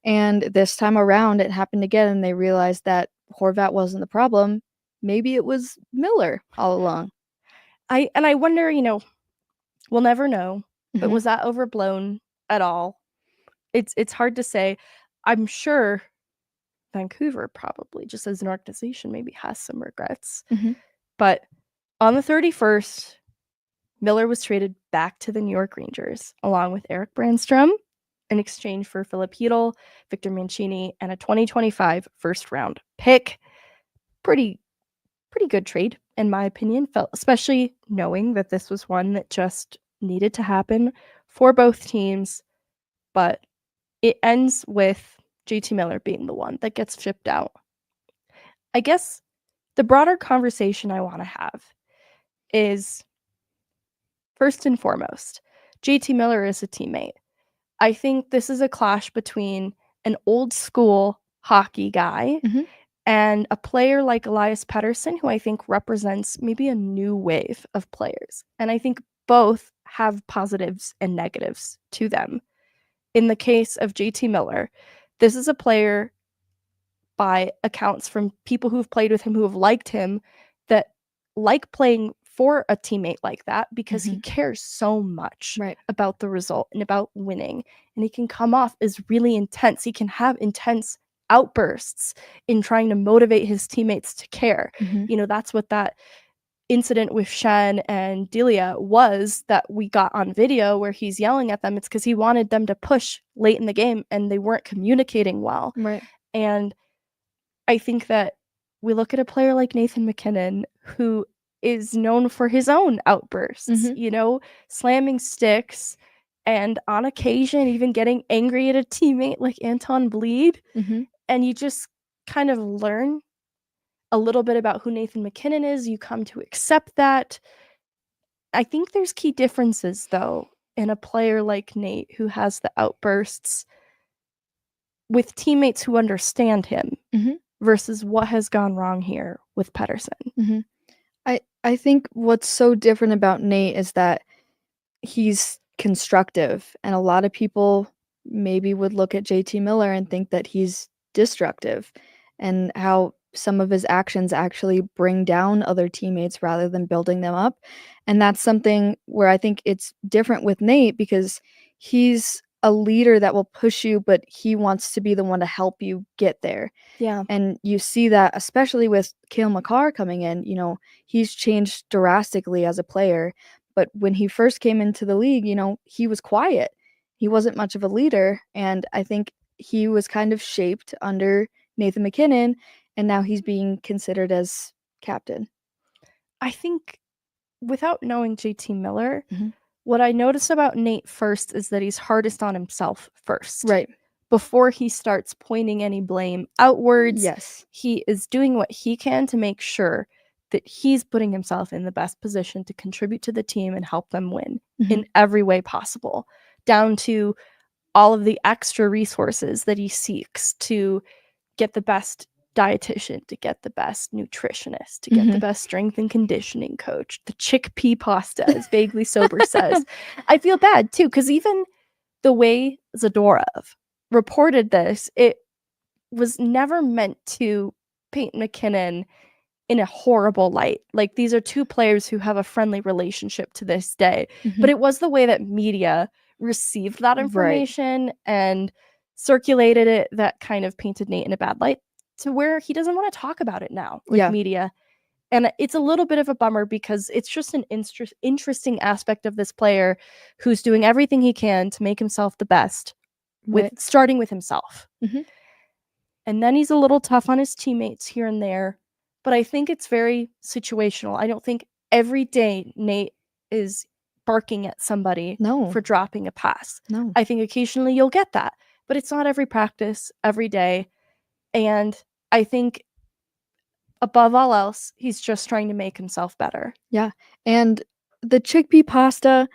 And this time around, it happened again and they realized that Horvat wasn't the problem. Maybe it was Miller all along. I wonder, we'll never know, but Mhm. was that overblown at all? It's hard to say. I'm sure Vancouver probably, just as an organization, maybe has some regrets. Mhm. But on the 31st, Miller was traded back to the New York Rangers along with Eric Brandstrom in exchange for Philip Hedl, Victor Mancini, and a 2025 first-round pick. Pretty good trade, in my opinion, especially knowing that this was one that just needed to happen for both teams. But it ends with JT Miller being the one that gets shipped out. I guess the broader conversation I want to have is, first and foremost, JT Miller is a teammate. I think this is a clash between an old school hockey guy Mhm. and a player like Elias Pettersson, who I think represents maybe a new wave of players. And I think both have positives and negatives to them. In the case of JT Miller, this is a player, by accounts from people who've played with him, who have liked him, that like playing for a teammate like that because he cares so much Right. about the result and about winning. And he can come off as really intense. He can have intense outbursts in trying to motivate his teammates to care. Mhm. That's what that incident with Shen and Delia was that we got on video where he's yelling at them. It's because he wanted them to push late in the game and they weren't communicating well. Right. And I think that we look at a player like Nathan MacKinnon, who is known for his own outbursts, Mhm. Slamming sticks, and on occasion even getting angry at a teammate like Anton Bleed. Mhm. And you just kind of learn a little bit about who Nathan MacKinnon is. You come to accept that. I think there's key differences, though, in a player like Nate who has the outbursts with teammates who understand him Mhm. versus what has gone wrong here with Pettersson. Mhm. I think what's so different about Nate is that he's constructive, and a lot of people maybe would look at JT Miller and think that he's destructive, and how some of his actions actually bring down other teammates rather than building them up. And that's something where I think it's different with Nate because he's a leader that will push you, but he wants to be the one to help you get there. Yeah. And you see that especially with Cale Makar coming in, he's changed drastically as a player. But when he first came into the league, he was quiet. He wasn't much of a leader. And I think he was kind of shaped under Nathan MacKinnon, and now he's being considered as captain. I think without knowing JT Miller, Mhm. what I notice about Nate first is that he's hardest on himself first. Right. Before he starts pointing any blame outwards, Yes. he is doing what he can to make sure that he's putting himself in the best position to contribute to the team and help them win in every way possible, down to all of the extra resources that he seeks to get the best dietitian, to get the best nutritionist, to get the best strength and conditioning coach, the chickpea pasta, as Vaguely Sober says. I feel bad too, because even the way Zadorov reported this, it was never meant to paint MacKinnon in a horrible light. Like, these are two players who have a friendly relationship to this day. But it was the way that media received that information and circulated it that kind of painted Nate in a bad light, to where he doesn't want to talk about it now with media. And it's a little bit of a bummer because it's just an interesting aspect of this player who's doing everything he can to make himself the best, with starting with himself. And then he's a little tough on his teammates here and there. But I think it's very situational. I don't think every day Nate is barking at somebody for dropping a pass. No. I think occasionally you'll get that, but it's not every practice, every day. And I think above all else, he's just trying to make himself better. Yeah. And the chickpea pasta,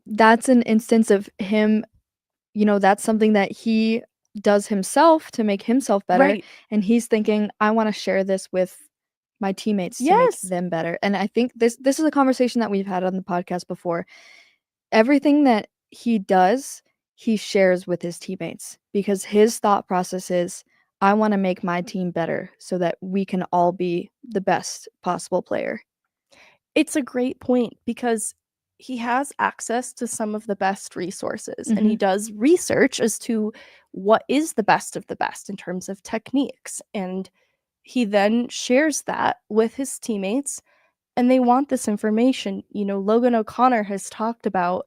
that's an instance of him, that's something that he does himself to make himself better. Right. And he's thinking, I want to share this with my teammates to make them better. And I think this is a conversation that we've had on the podcast before. Everything that he does, he shares with his teammates, because his thought process is, I want to make my team better so that we can all be the best possible player. It's a great point because he has access to some of the best resources, and he does research as to what is the best of the best in terms of techniques. And he then shares that with his teammates, and they want this information. Logan O'Connor has talked about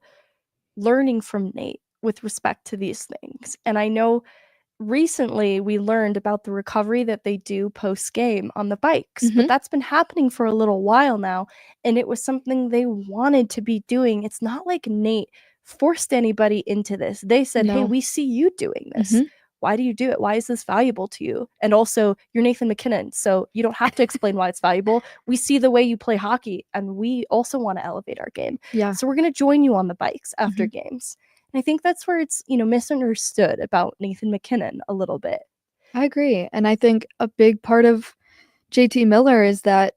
learning from Nate with respect to these things. And I know recently we learned about the recovery that they do post-game on the bikes, but that's been happening for a little while now, and it was something they wanted to be doing. It's not like Nate forced anybody into this. They said, hey, we see you doing this. Why do you do it? Why is this valuable to you? And also, you're Nathan MacKinnon, so you don't have to explain why it's valuable. We see the way you play hockey, and we also want to elevate our game. Yeah. So we're going to join you on the bikes after games. And I think that's where it's, misunderstood about Nathan MacKinnon a little bit. I agree. And I think a big part of JT Miller is that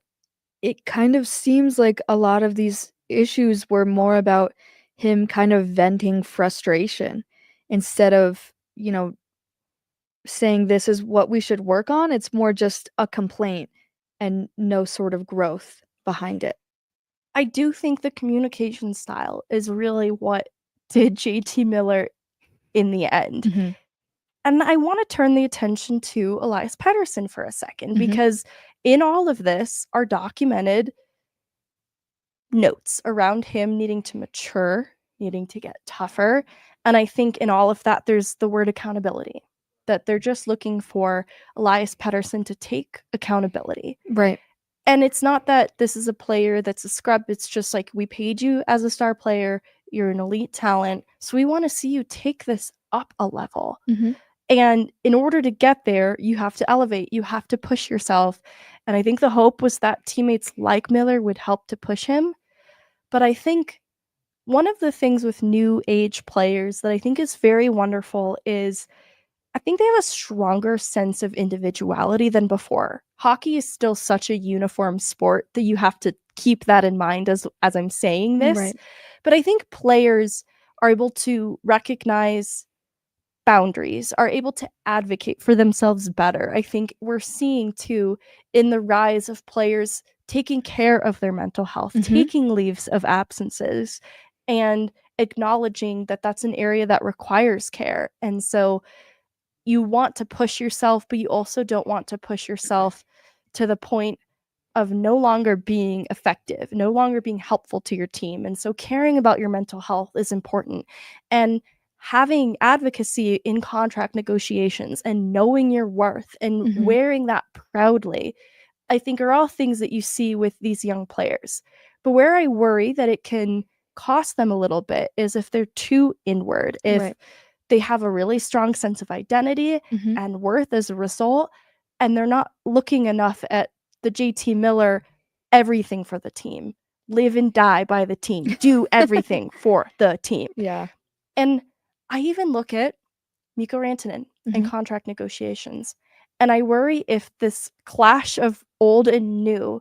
it kind of seems like a lot of these issues were more about him kind of venting frustration instead of, saying this is what we should work on. It's more just a complaint and no sort of growth behind it. I do think the communication style is really what did JT Miller in the end. And I want to turn the attention to Elias Pettersson for a second, because in all of this are documented notes around him needing to mature, needing to get tougher. And I think in all of that, there's the word accountability, that they're just looking for Elias Pettersson to take accountability. Right. And it's not that this is a player that's a scrub. It's just like, we paid you as a star player. You're an elite talent. So we want to see you take this up a level. Mhm. And in order to get there, you have to elevate. You have to push yourself. And I think the hope was that teammates like Miller would help to push him. But I think one of the things with new age players that I think is very wonderful is I think they have a stronger sense of individuality than before. Hockey is still such a uniform sport that you have to keep that in mind as I'm saying this. Right. But I think players are able to recognize boundaries, are able to advocate for themselves better. I think we're seeing too in the rise of players taking care of their mental health, Mhm. taking leaves of absences, and acknowledging that that's an area that requires care. And so you want to push yourself, but you also don't want to push yourself to the point of no longer being effective, no longer being helpful to your team. And so caring about your mental health is important. And having advocacy in contract negotiations and knowing your worth and Mhm. wearing that proudly, I think are all things that you see with these young players. But where I worry that it can cost them a little bit is if they're too inward, if Right. they have a really strong sense of identity Mhm. and worth as a result, and they're not looking enough at the JT Miller, everything for the team, live and die by the team, do everything for the team. Yeah. And I even look at Mikko Rantanen and Mhm. contract negotiations, and I worry if this clash of old and new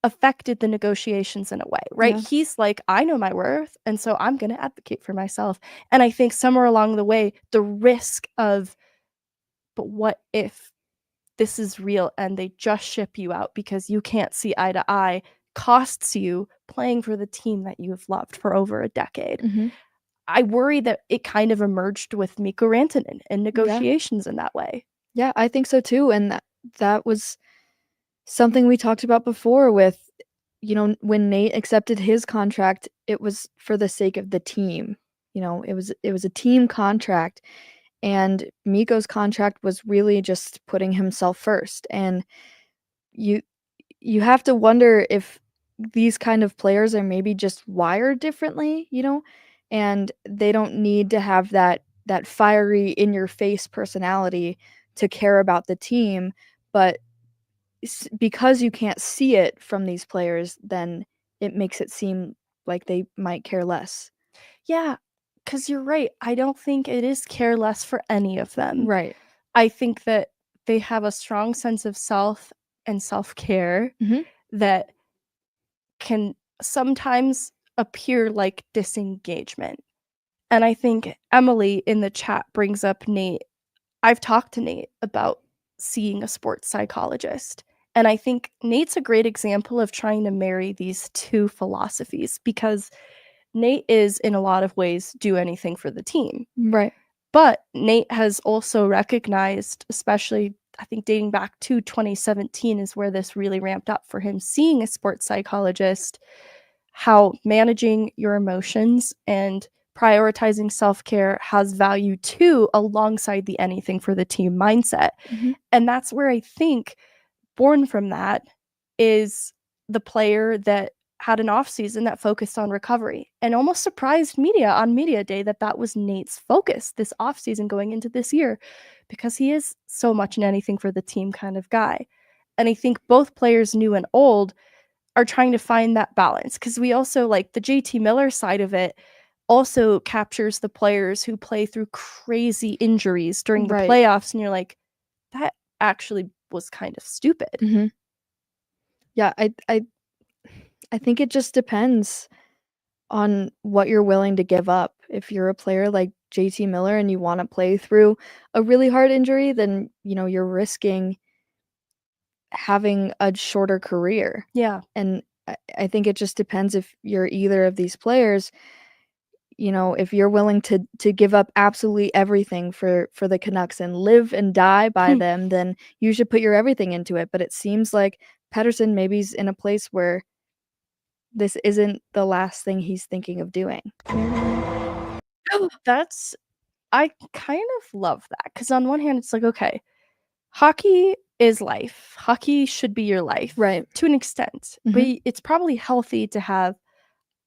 affected the negotiations in a way, right? Yeah. He's like, I know my worth, and so I'm going to advocate for myself. And I think somewhere along the way, the risk of, but what if this is real and they just ship you out because you can't see eye to eye, costs you playing for the team that you've loved for over a decade. Mhm. I worry that it kind of emerged with Mikko Rantanen and negotiations in that way. Yeah, I think so too. And that was something we talked about before with, when Nate accepted his contract, it was for the sake of the team. It was a team contract, and Mikko's contract was really just putting himself first. And you you have to wonder if these kind of players are maybe just wired differently, and they don't need to have that fiery in your face personality to care about the team, but because you can't see it from these players, then it makes it seem like they might care less. Yeah, because you're right. I don't think it is care less for any of them. Right. I think that they have a strong sense of self and self-care Mhm. that can sometimes appear like disengagement. And I think Emily in the chat brings up Nate. I've talked to Nate about seeing a sports psychologist. And I think Nate's a great example of trying to marry these two philosophies because Nate is, in a lot of ways, do anything for the team. Right. But Nate has also recognized, especially I think dating back to 2017 is where this really ramped up for him, seeing a sports psychologist, how managing your emotions and prioritizing self-care has value too, alongside the anything for the team mindset. Mhm. And that's where I think born from that is the player that had an off season that focused on recovery and almost surprised media on media day that was Nate's focus this off season going into this year, because he is so much an anything for the team kind of guy. And I think both players, new and old, are trying to find that balance, because we also like the JT Miller side of it also captures the players who play through crazy injuries during the Right. playoffs, and you're like, that actually was kind of stupid. Mhm. Yeah, I think it just depends on what you're willing to give up. If you're a player like JT Miller and you want to play through a really hard injury, then, you're risking having a shorter career. Yeah. And I think it just depends if you're either of these players. If you're willing to give up absolutely everything for the Canucks and live and die by them, then you should put your everything into it. But it seems like Pettersson maybe's in a place where this isn't the last thing he's thinking of doing. I kind of love that, because on one hand, it's like, okay, hockey is life. Hockey should be your life. Right. To an extent. Mhm. But it's probably healthy to have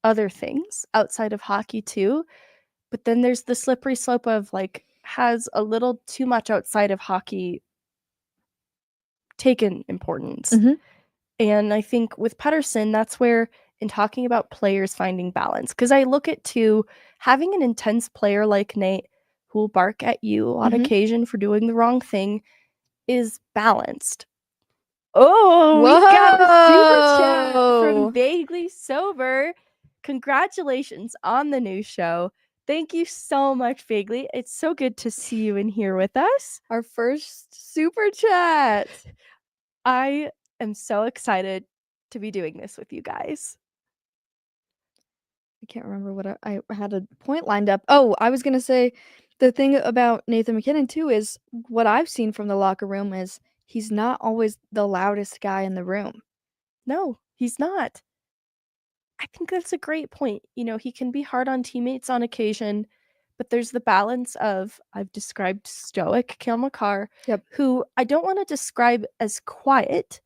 other things outside of hockey too. But then there's the slippery slope of like, has a little too much outside of hockey taken importance. Mhm. And I think with Pettersson, that's where, in talking about players finding balance, because I look at too, having an intense player like Nate who will bark at you on Mhm. occasion for doing the wrong thing is balanced. Oh, we got a super chat Whoa! from Vaguely Sober. Congratulations on the new show. Thank you so much, Vaguely. It's so good to see you in here with us. Our first super chat. I am so excited to be doing this with you guys. I can't remember what I had a point lined up. Oh, I was gonna say the thing about Nathan MacKinnon too is what I've seen from the locker room is he's not always the loudest guy in the room. No, he's not. I think that's a great point. You know, he can be hard on teammates on occasion, but there's the balance of, I've described stoic Cale Makar, Yep. who I don't want to describe as quiet.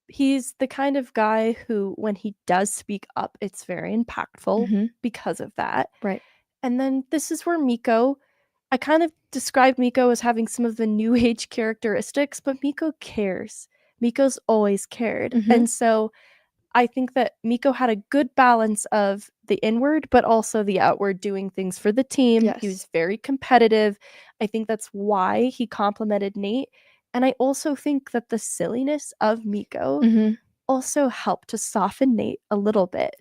He's the kind of guy who, when he does speak up, it's very impactful Mhm. because of that. Right. And then this is where Mikko, I kind of describe Mikko as having some of the new age characteristics, but Mikko cares. Mikko's always cared. Mhm. And so I think that Mikko had a good balance of the inward, but also the outward, doing things for the team. Yes. He was very competitive. I think that's why he complimented Nate. And I also think that the silliness of Mikko Mhm. also helped to soften Nate a little bit.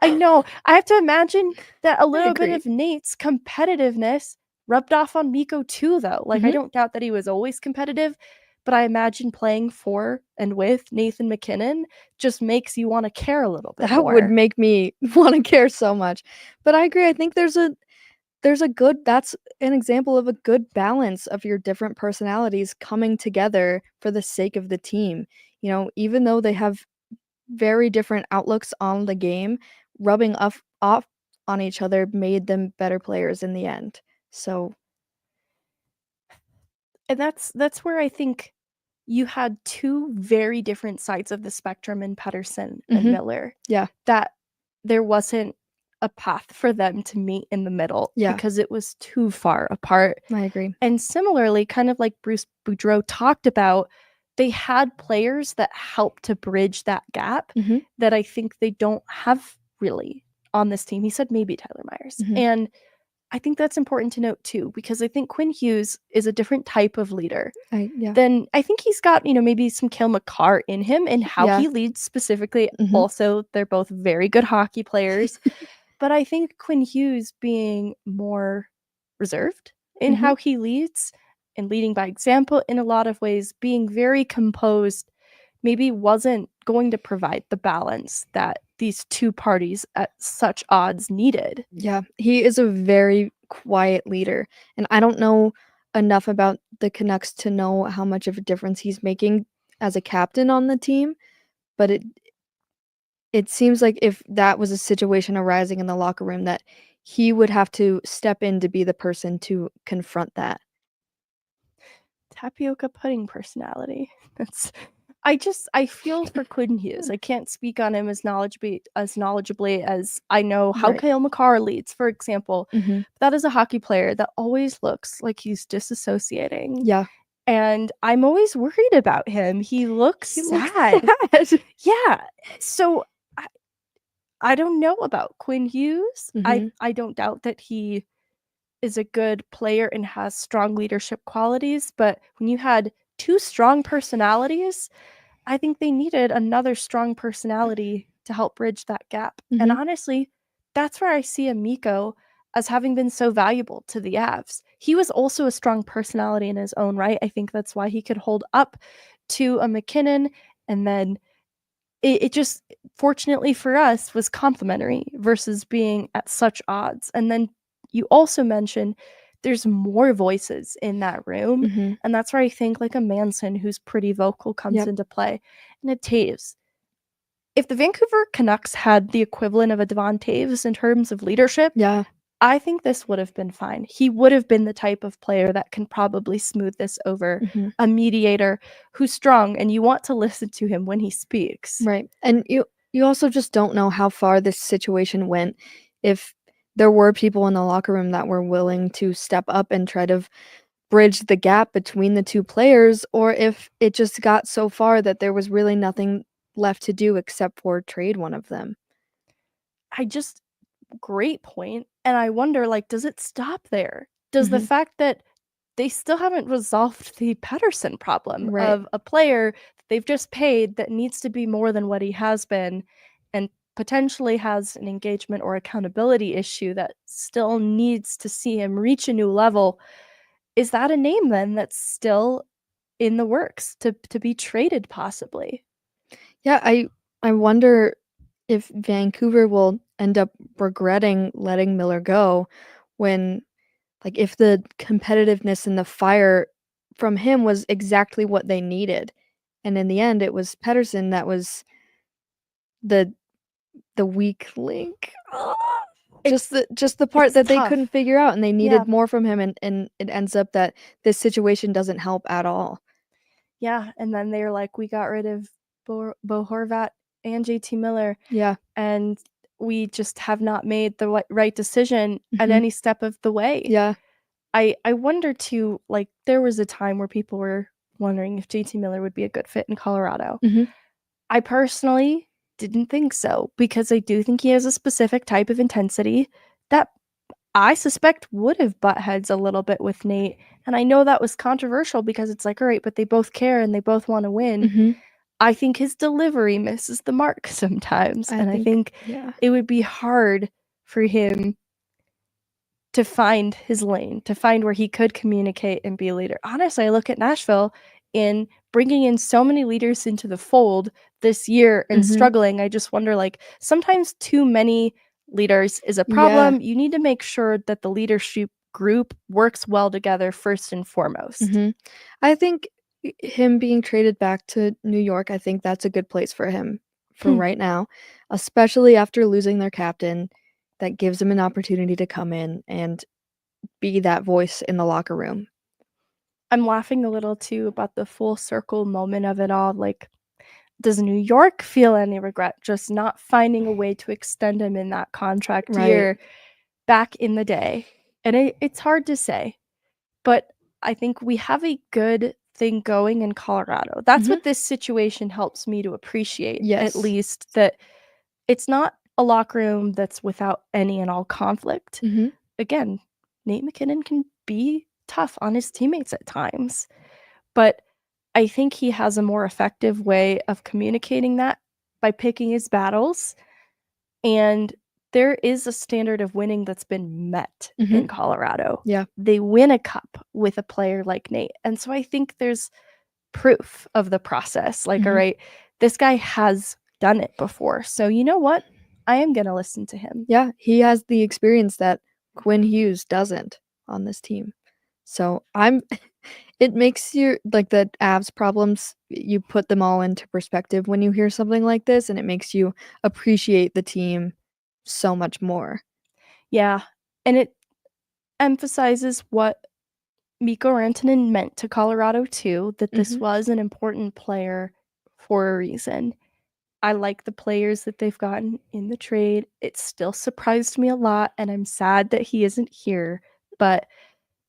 I know. I have to imagine that a little bit agree. of Nate's competitiveness rubbed off on Mikko too, though. Like, I Mhm. don't doubt that he was always competitive, but I imagine playing for and with Nathan MacKinnon just makes you want to care a little bit That more. would make me want to care so much. But I agree. I think there's a good that's an example of a good balance of your different personalities coming together for the sake of the team. You know, even though they have very different outlooks on the game, rubbing off on each other made them better players in the end. So, And that's where I think you had two very different sides of the spectrum in Pettersson and Mhm. Miller. Yeah. That there wasn't a path for them to meet in the middle Yeah. because it was too far apart. I agree. And similarly, kind of like Bruce Boudreau talked about, they had players that helped to bridge that gap Mhm. that I think they don't have really on this team. He said maybe Tyler Myers. Mhm. And I think that's important to note too, because I think Quinn Hughes is a different type of leader. Yeah. Then I think he's got, maybe some Cale Makar in him and how Yeah. he leads specifically. Mhm. Also, they're both very good hockey players. But I think Quinn Hughes being more reserved in Mhm. how he leads and leading by example in a lot of ways, being very composed, maybe wasn't going to provide the balance that these two parties at such odds needed. Yeah, he is a very quiet leader, and I don't know enough about the Canucks to know how much of a difference he's making as a captain on the team, but it seems like if that was a situation arising in the locker room that he would have to step in to be the person to confront that. Tapioca pudding personality. I feel for Quinn Hughes. I can't speak on him as knowledgeably as I know how Right. Cale Makar leads, for example. Mhm. That is a hockey player that always looks like he's disassociating. Yeah. And I'm always worried about him. He looks He looks sad. sad. Yeah. So I don't know about Quinn Hughes. Mhm. I don't doubt that he is a good player and has strong leadership qualities, but when you had two strong personalities, I think they needed another strong personality to help bridge that gap. And Mhm. honestly, that's where I see a Mikko as having been so valuable to the Avs. He was also a strong personality in his own right. I think that's why he could hold up to a MacKinnon, and then it just, fortunately for us, was complementary versus being at such odds. And then you also mentioned there's more voices in that room. Mhm. And that's where I think like a Manson who's pretty vocal comes Yep. into play. And a Taves. if the Vancouver Canucks had the equivalent of a Devon Toews in terms of leadership, Yeah. I think this would have been fine. He would have been the type of player that can probably smooth this over, Mhm. a mediator who's strong, and you want to listen to him when he speaks. Right. And you also just don't know how far this situation went if there were people in the locker room that were willing to step up and try to bridge the gap between the two players, or if it just got so far that there was really nothing left to do except for trade one of them. Great point. And I wonder, like, does it stop there? Does the fact that they still haven't resolved the Pettersson problem Right. of a player that they've just paid that needs to be more than what he has been and potentially has an engagement or accountability issue that still needs to see him reach a new level, is that a name then that's still in the works to be traded possibly? Yeah, I wonder if Vancouver will end up regretting letting Miller go when, like, if the competitiveness and the fire from him was exactly what they needed. And in the end, it was Pettersson that was the weak link. Just the part it's that they tough. couldn't figure out, and they Yeah. needed more from him, and it ends up that this situation doesn't help at all. Yeah, and then they're like, "We got rid of Bo Horvat and JT Miller, Yeah. and we just have not made the right decision at Mhm. any step of the way." Yeah. I wonder too, like, there was a time where people were wondering if JT Miller would be a good fit in Colorado. Mhm. I personally didn't think so, because I do think he has a specific type of intensity that I suspect would have butt heads a little bit with Nate, and I know that was controversial because it's like, "Alright, but they both care and they both wanna win." Mhm. I think his delivery misses the mark sometimes, and I think yeah. it would be hard for him to find his lane, to find where he could communicate and be a leader. Honestly, I look at Nashville in bringing in so many leaders into the fold this year and Mhm. struggling. I just wonder, like, sometimes too many leaders is a Yeah. problem. You need to make sure that the leadership group works well together first and foremost. Mhm. I think him being traded back to New York, I think that's a good place for him for Hmm. right now, especially after losing their captain. That gives him an opportunity to come in and be that voice in the locker room. I'm laughing a little too about the full circle moment of it all. Like, does New York feel any regret just not finding a way to extend him in that contract Right. year back in the day? And it's hard to say, but I think we have a good thing going in Colorado. That's Mhm. what this situation helps me to appreciate, Yes. at least, that it's not a locker room that's without any and all conflict. Mhm. Again, Nate McKinnon can be tough on his teammates at times, but I think he has a more effective way of communicating that by picking his battles, and there is a standard of winning that's been met in Mhm. Colorado. Yeah. They win a cup with a player like Nate, and so I think there's proof of the process. Like, Mhm. alright, this guy has done it before, so you know what? I am gonna listen to him. Yeah, he has the experience that Quinn Hughes doesn't on this team. So I'm it makes you like the Avs problems, you put them all into perspective when you hear something like this, and it makes you appreciate the team so much more. Yeah, and it emphasizes what Mikko Rantanen meant to Colorado too, that this Mhm. was an important player for a reason. I like the players that they've gotten in the trade. It still surprised me a lot, and I'm sad that he isn't here, but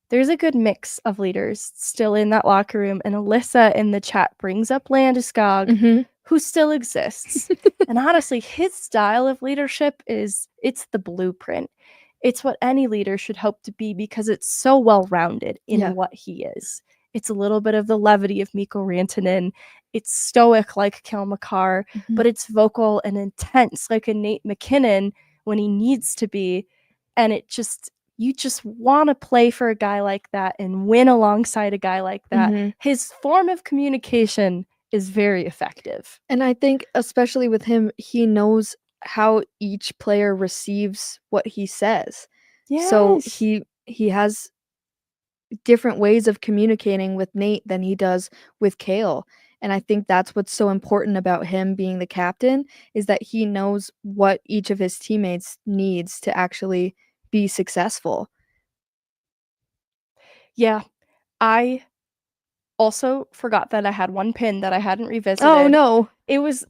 there's a good mix of leaders still in that locker room, and Alyssa in the chat brings up Landeskog, Mhm. who still exists. And honestly, his style of leadership it's the blueprint. It's what any leader should hope to be because it's so well-rounded in Yeah. what he is. It's a little bit of the levity of Mikko Rantanen. It's stoic like Cale Makar, Mhm. but it's vocal and intense like a Nate McKinnon when he needs to be. And you just want to play for a guy like that and win alongside a guy like that. Mhm. His form of communication is very effective. And I think especially with him, he knows how each player receives what he says. So Yes. he has different ways of communicating with Nate than he does with Cale. And I think that's what's so important about him being the captain, is that he knows what each of his teammates needs to actually be successful. Yeah. I also forgot that I had one pin that I hadn't revisited. Oh no. It was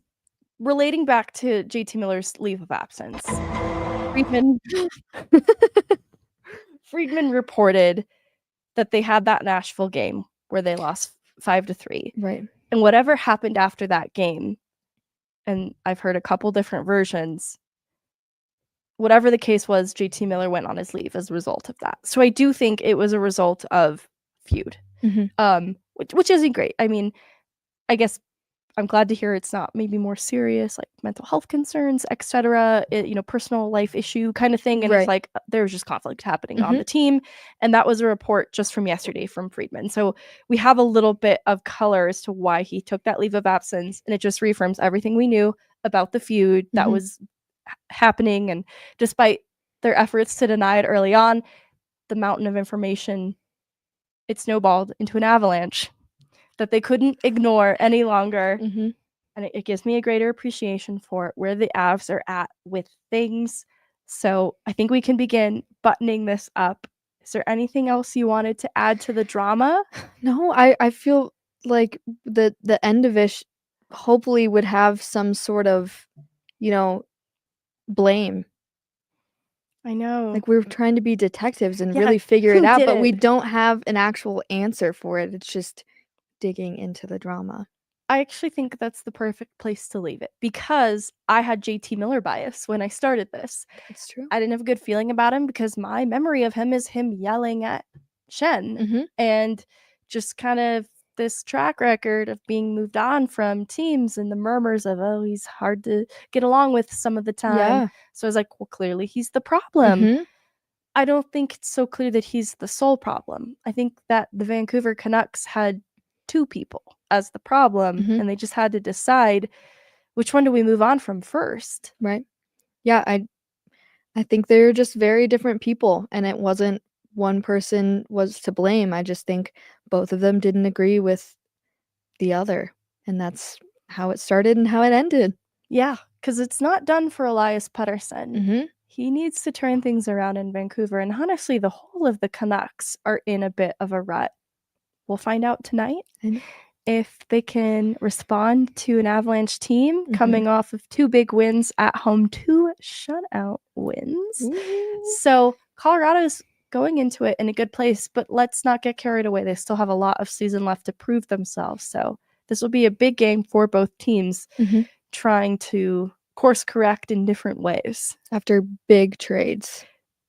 relating back to JT Miller's leave of absence. Friedman Friedman reported that they had that Nashville game where they lost 5-3. Right. And whatever happened after that game, and I've heard a couple different versions, whatever the case was, JT Miller went on his leave as a result of that. So I do think it was a result of feud, which isn't great. I mean, I guess I'm glad to hear it's not maybe more serious, like mental health concerns, etc. Personal life issue kind of thing. And Right. it's like there was just conflict happening on the team. And that was a report just from yesterday from Friedman. So we have a little bit of color as to why he took that leave of absence. And it just reaffirms everything we knew about the feud that was happening. And despite their efforts to deny it early on, the mountain of information, it snowballed into an avalanche that they couldn't ignore any longer. And it gives me a greater appreciation for where the Avs are at with things. So I think we can begin buttoning this up. Is there anything else you wanted to add to the drama? No, I feel like the end of it hopefully would have some sort of, blame. I know. Like, we're trying to be detectives and Yeah, really figure it who out, did but we it? don't have an actual answer for it. It's just digging into the drama. I actually think that's the perfect place to leave it because I had JT Miller bias when I started this. That's true. I didn't have a good feeling about him because my memory of him is him yelling at Shen and just kind of this track record of being moved on from teams and the murmurs of, oh, he's hard to get along with some of the time. Yeah. So I was like, well, clearly he's the problem. I don't think it's so clear that he's the sole problem. I think that the Vancouver Canucks had two people as the problem, and they just had to decide which one do we move on from first. Right. Yeah, I think they're just very different people, and it wasn't one person was to blame. I just think both of them didn't agree with the other, and that's how it started and how it ended. Yeah, because it's not done for Elias Pettersson. He needs to turn things around in Vancouver, and honestly, the whole of the Canucks are in a bit of a rut. We'll find out tonight if they can respond to an Avalanche team coming off of 2 big wins at home, 2 shutout wins. So Colorado's going into it in a good place, but let's not get carried away. They still have a lot of season left to prove themselves. So this will be a big game for both teams trying to course correct in different ways. After big trades.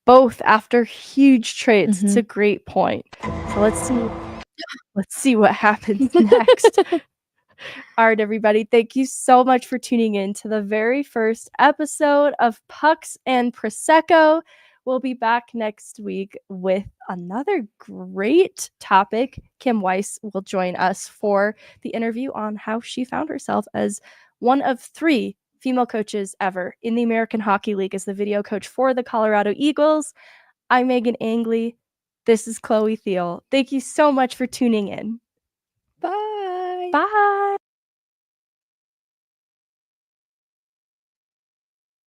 Both after huge trades. It's a great point. So let's see what happens next. All right, everybody. Thank you so much for tuning in to the very first episode of Pucks and Prosecco. We'll be back next week with another great topic. Kim Weiss will join us for the interview on how she found herself as one of 3 female coaches ever in the American Hockey League as the video coach for the Colorado Eagles. I'm Meghan Angley. This is Chloe Theil. Thank you so much for tuning in.